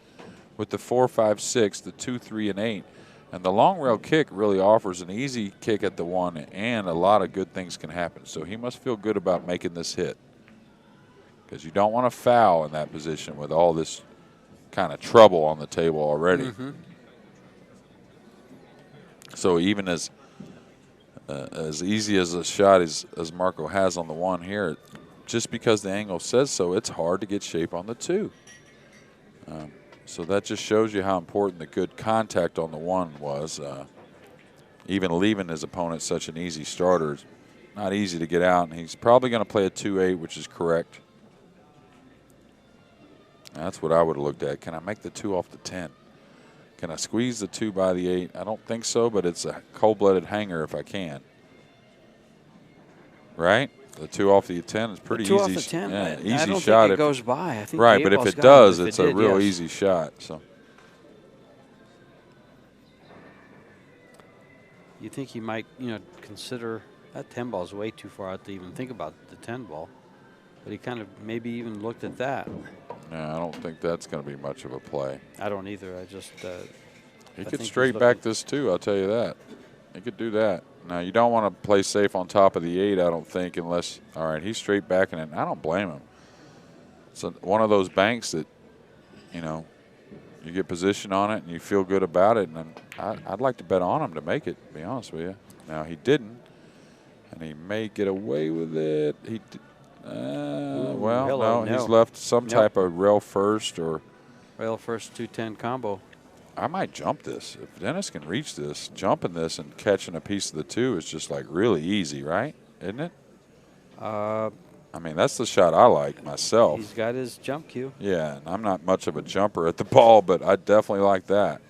with the 4, 5, 6, the 2, 3, and 8. And the long rail kick really offers an easy kick at the 1, and a lot of good things can happen. So he must feel good about making this hit because you don't want to foul in that position with all this kind of trouble on the table already. So even as easy as a shot as Marco has on the 1 here, just because the angle says so, it's hard to get shape on the 2. So that just shows you how important the good contact on the 1 was. Even leaving his opponent such an easy starter is not easy to get out, and he's probably going to play a 2-8, which is correct. That's what I would have looked at. Can I make the 2 off the 10? Can I squeeze the 2 by the 8? I don't think so, but it's a cold-blooded hanger if I can. Right? The 2 off the 10 is pretty easy. The 2 off the 10, yeah, easy I don't shot. think it goes by. I think right, but if it does, it's a real easy shot. So you think he might, consider that 10 ball is way too far out to even think about the 10 ball. But he kind of maybe even looked at that. yeah, I don't think that's going to be much of a play. I don't either. I just. He could straight back this too, I'll tell you that. He could do that. Now, you don't want to play safe on top of the 8, I don't think, unless, all right, he's straight backing it. I don't blame him. It's one of those banks that, you get position on it and you feel good about it. And I'd like to bet on him to make it, to be honest with you. Now, he didn't, and he may get away with it. He he's left some type of rail first or. Rail first 210 combo. I might jump this. If Dennis can reach this, jumping this and catching a piece of the 2 is just like really easy, right? Isn't it? I mean, that's the shot I like myself. He's got his jump cue. Yeah, and I'm not much of a jumper at the ball, but I definitely like that.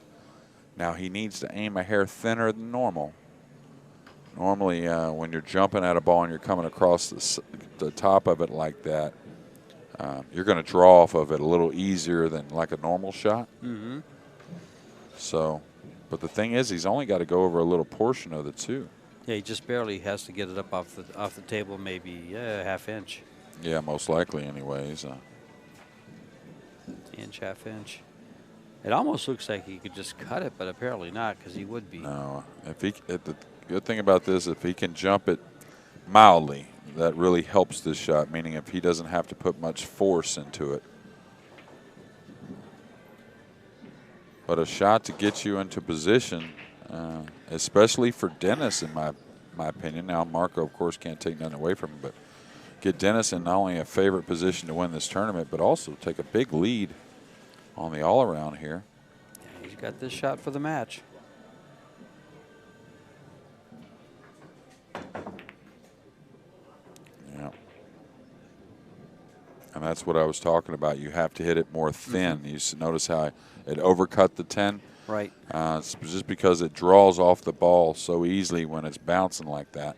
Now, he needs to aim a hair thinner than normal. Normally, when you're jumping at a ball and you're coming across the top of it like that, you're going to draw off of it a little easier than like a normal shot. Mm-hmm. So, but the thing is, he's only got to go over a little portion of the 2. Yeah, he just barely has to get it up off the table, maybe half inch. Yeah, most likely, anyways. Inch, half inch. It almost looks like he could just cut it, but apparently not, because he would be. No, the good thing about this, if he can jump it mildly, that really helps this shot. Meaning, if he doesn't have to put much force into it. But a shot to get you into position, especially for Dennis, in my opinion. Now, Marco, of course, can't take nothing away from him, but get Dennis in not only a favorite position to win this tournament, but also take a big lead on the all-around here. Yeah, he's got this shot for the match. Yeah. And that's what I was talking about. You have to hit it more thin. Mm-hmm. You notice how it overcut the 10? Right. It's just because it draws off the ball so easily when it's bouncing like that.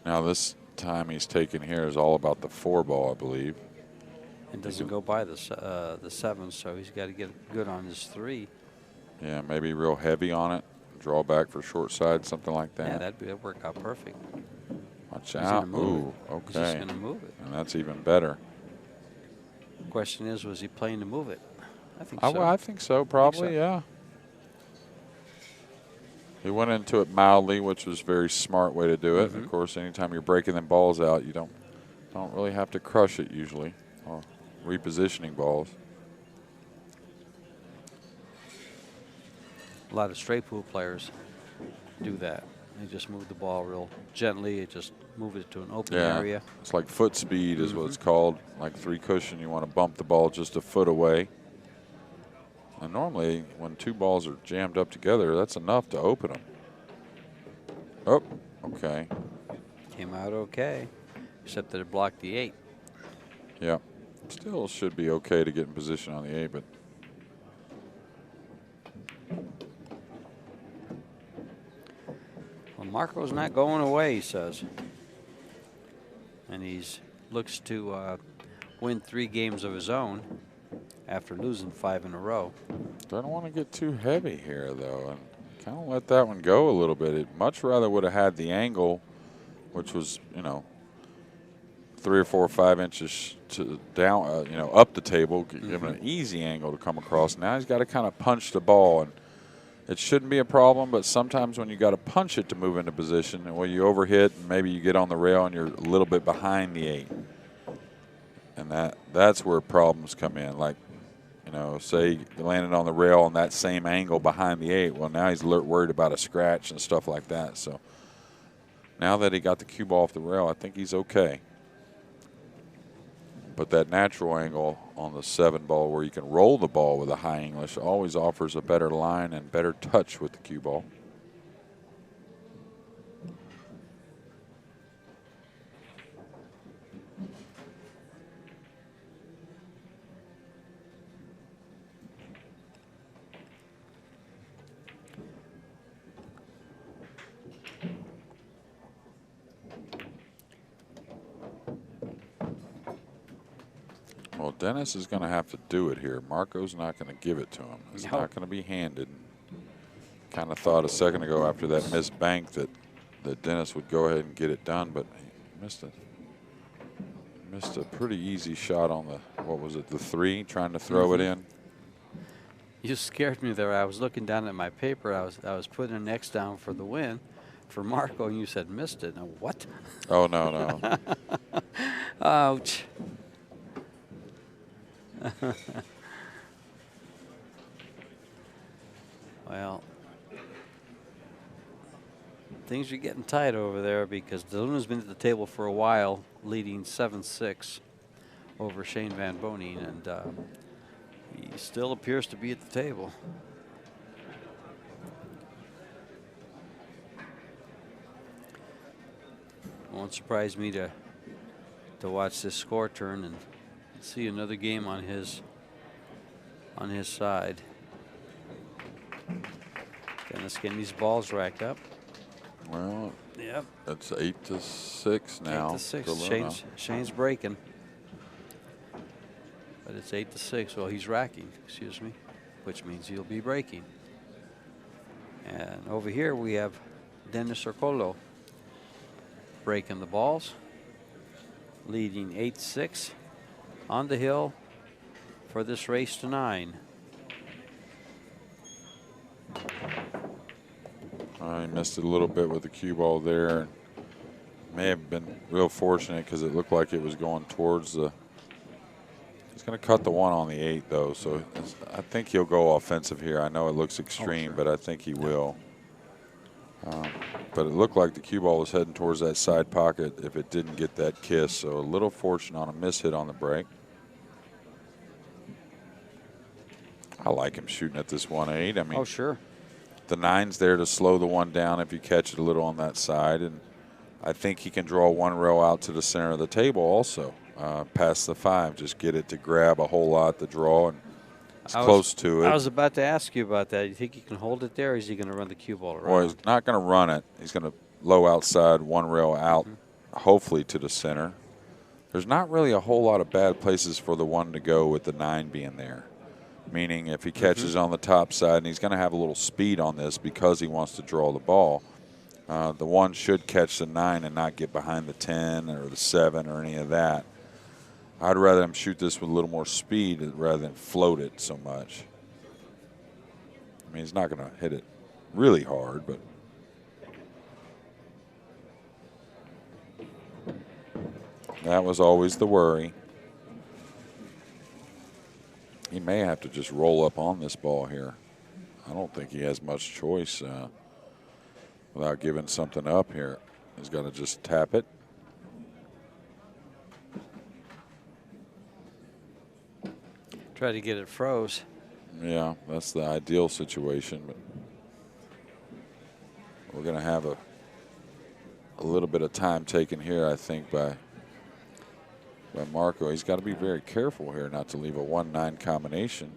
Now this time he's taken here is all about the 4 ball, I believe. It doesn't go by the 7, so he's got to get good on his 3. Yeah, maybe real heavy on it. Draw back for short side, something like that. Yeah, that'd work out perfect. Watch out. Ooh, okay. He's just going to move it. And that's even better. The question is, was he playing to move it? I think so. I think so, probably, yeah. He went into it mildly, which was a very smart way to do it. Of course, anytime you're breaking them balls out, you don't really have to crush it usually, or repositioning balls. A lot of straight pool players do that. They just move the ball real gently. They just move it to an open area. It's like foot speed is what it's called. Like 3 cushion, you want to bump the ball just a foot away. And normally, when 2 balls are jammed up together, that's enough to open them. Oh, okay. Came out okay, except that it blocked the 8. Yeah. Still should be okay to get in position on the 8, but. Well, Marco's not going away, he says. And he's looks to win 3 games of his own after losing 5 in a row. Don't want to get too heavy here, though, and kind of let that one go a little bit. It much rather would have had the angle, which was, 3 or 4 or 5 inches to down, up the table, give him an easy angle to come across. Now he's got to kind of punch the ball, and it shouldn't be a problem, but sometimes when you got to punch it to move into position, and when you overhit, and maybe you get on the rail and you're a little bit behind the 8. And that's where problems come in. Like You know, say he landed on the rail on that same angle behind the 8. Well, now he's worried about a scratch and stuff like that. So now that he got the cue ball off the rail, I think he's okay. But that natural angle on the 7 ball where you can roll the ball with a high English always offers a better line and better touch with the cue ball. Well, Dennis is going to have to do it here. Marco's not going to give it to him. It's not going to be handed. Kind of thought a second ago after that missed bank that Dennis would go ahead and get it done, but he missed a pretty easy shot on the, what was it, the 3, trying to throw it in. You scared me there. I was looking down at my paper. I was putting an X down for the win for Marco, and you said missed it. Now, what? Oh, no. Ouch. Well, things are getting tight over there because DeLuna's been at the table for a while, leading 7-6 over Shane Van Boning, and he still appears to be at the table. Won't surprise me to watch this score turn and see another game on his side. Dennis getting these balls racked up. Well, yep. That's 8-6 now. 8-6. Shane's breaking. But it's 8-6. Well, he's racking, excuse me, which means he'll be breaking. And over here we have Dennis Orcollo breaking the balls, leading 8-6 on the hill for this race to 9. He missed it a little bit with the cue ball there. May have been real fortunate because it looked like it was going towards the. He's going to cut the 1 on the 8 though, so I think he'll go offensive here. I know it looks extreme, but I think he will. But it looked like the cue ball was heading towards that side pocket if it didn't get that kiss. So a little fortunate on a miss hit on the break. I like him shooting at this 1-8. I mean, oh sure. The 9's there to slow the 1 down if you catch it a little on that side, and I think he can draw 1 row out to the center of the table also, past the 5. Just get it to grab a whole lot to draw, and it's close to it. I was about to ask you about that. You think he can hold it there, or is he going to run the cue ball around? Well, he's not going to run it. He's going to low outside, 1 rail out, hopefully to the center. There's not really a whole lot of bad places for the 1 to go with the 9 being there. Meaning if he catches on the top side, and he's going to have a little speed on this because he wants to draw the ball, the 1 should catch the 9 and not get behind the 10 or the 7 or any of that. I'd rather him shoot this with a little more speed rather than float it so much. I mean, he's not going to hit it really hard, but that was always the worry. He may have to just roll up on this ball here. I don't think he has much choice without giving something up here. He's got to just tap it. Try to get it froze. Yeah, that's the ideal situation, but we're going to have a little bit of time taken here, I think, by Marco. He's got to be very careful here not to leave a 1-9 combination.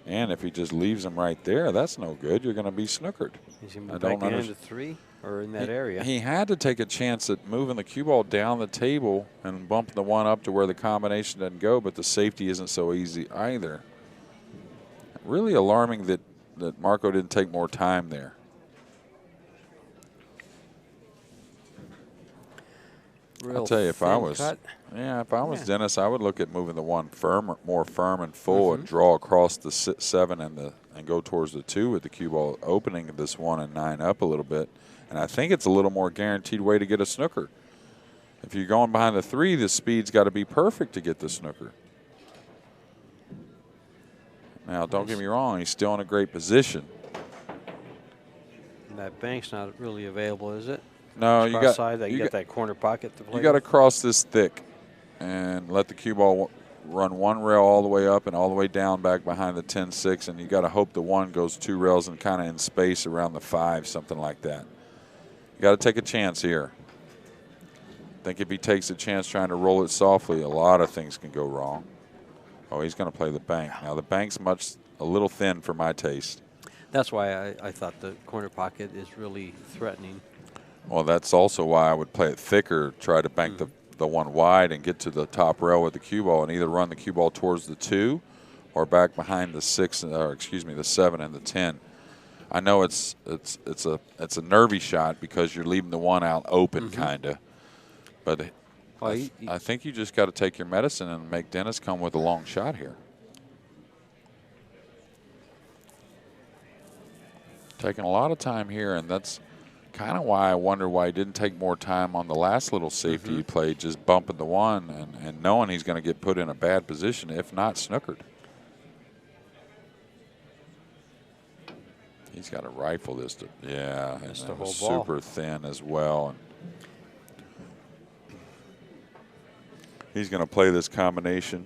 And if he just leaves him right there, that's no good. You're going to be snookered. Is he back into 3 or in that area? He had to take a chance at moving the cue ball down the table and bumping the 1 up to where the combination doesn't go, but the safety isn't so easy either. Really alarming that Marco didn't take more time there. I'll tell you, if I was Dennis, I would look at moving the 1 more firm and full, and draw across the 7 and go towards the 2 with the cue ball, opening this 1 and 9 up a little bit. And I think it's a little more guaranteed way to get a snooker. If you're going behind the 3, the speed's got to be perfect to get the snooker. Now, don't get me wrong, he's still in a great position. And that bank's not really available, is it? No, you got that corner pocket to play. You got to cross this thick and let the cue ball run one rail all the way up and all the way down back behind the 10-6, and you got to hope the 1 goes 2 rails and kind of in space around the 5, something like that. You got to take a chance here. I think if he takes a chance trying to roll it softly, a lot of things can go wrong. Oh, he's going to play the bank. Now, the bank's a little thin for my taste. That's why I thought the corner pocket is really threatening. Well, that's also why I would play it thicker, try to bank the 1 wide and get to the top rail with the cue ball and either run the cue ball towards the 2 or back behind the 6, or excuse me, the 7 and the 10. I know it's a nervy shot because you're leaving the 1 out open, kind of. But I think you just got to take your medicine and make Dennis come with a long shot here. Taking a lot of time here, and that's kind of why I wonder why he didn't take more time on the last little safety he played, just bumping the 1 and knowing he's going to get put in a bad position, if not snookered. He's got to rifle this. Yeah, and the whole super ball. thin as well. And he's going to play this combination.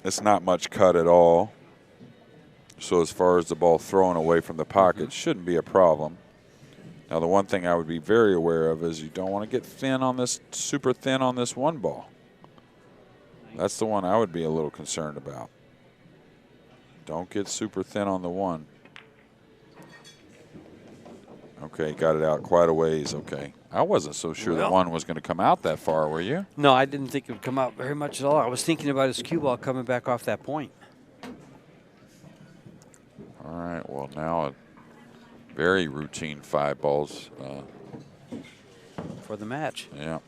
It's not much cut at all. So as far as the ball thrown away from the pocket, shouldn't be a problem. Now, the one thing I would be very aware of is you don't want to get thin on this, super thin on this 1 ball. That's the one I would be a little concerned about. Don't get super thin on the 1. Okay, got it out quite a ways. Okay. I wasn't so sure the 1 was going to come out that far, were you? No, I didn't think it would come out very much at all. I was thinking about his cue ball coming back off that point. All right, well, now a very routine 5 balls. For the match. Yeah.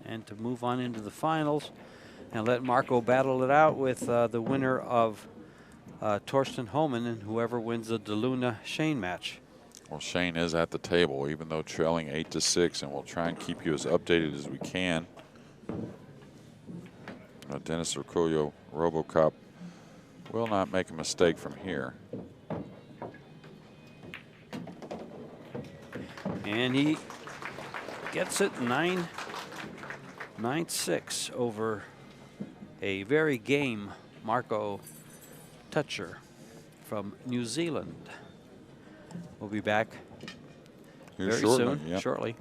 And to move on into the finals and let Marco battle it out with the winner of Torsten Homan and whoever wins the DeLuna Shane match. Well, Shane is at the table, even though trailing 8-6, and we'll try and keep you as updated as we can. Dennis Orcollo, RoboCop, will not make a mistake from here. And he gets it 9-6 over a very game Marco Teutscher from New Zealand. We'll be back very soon, shortly.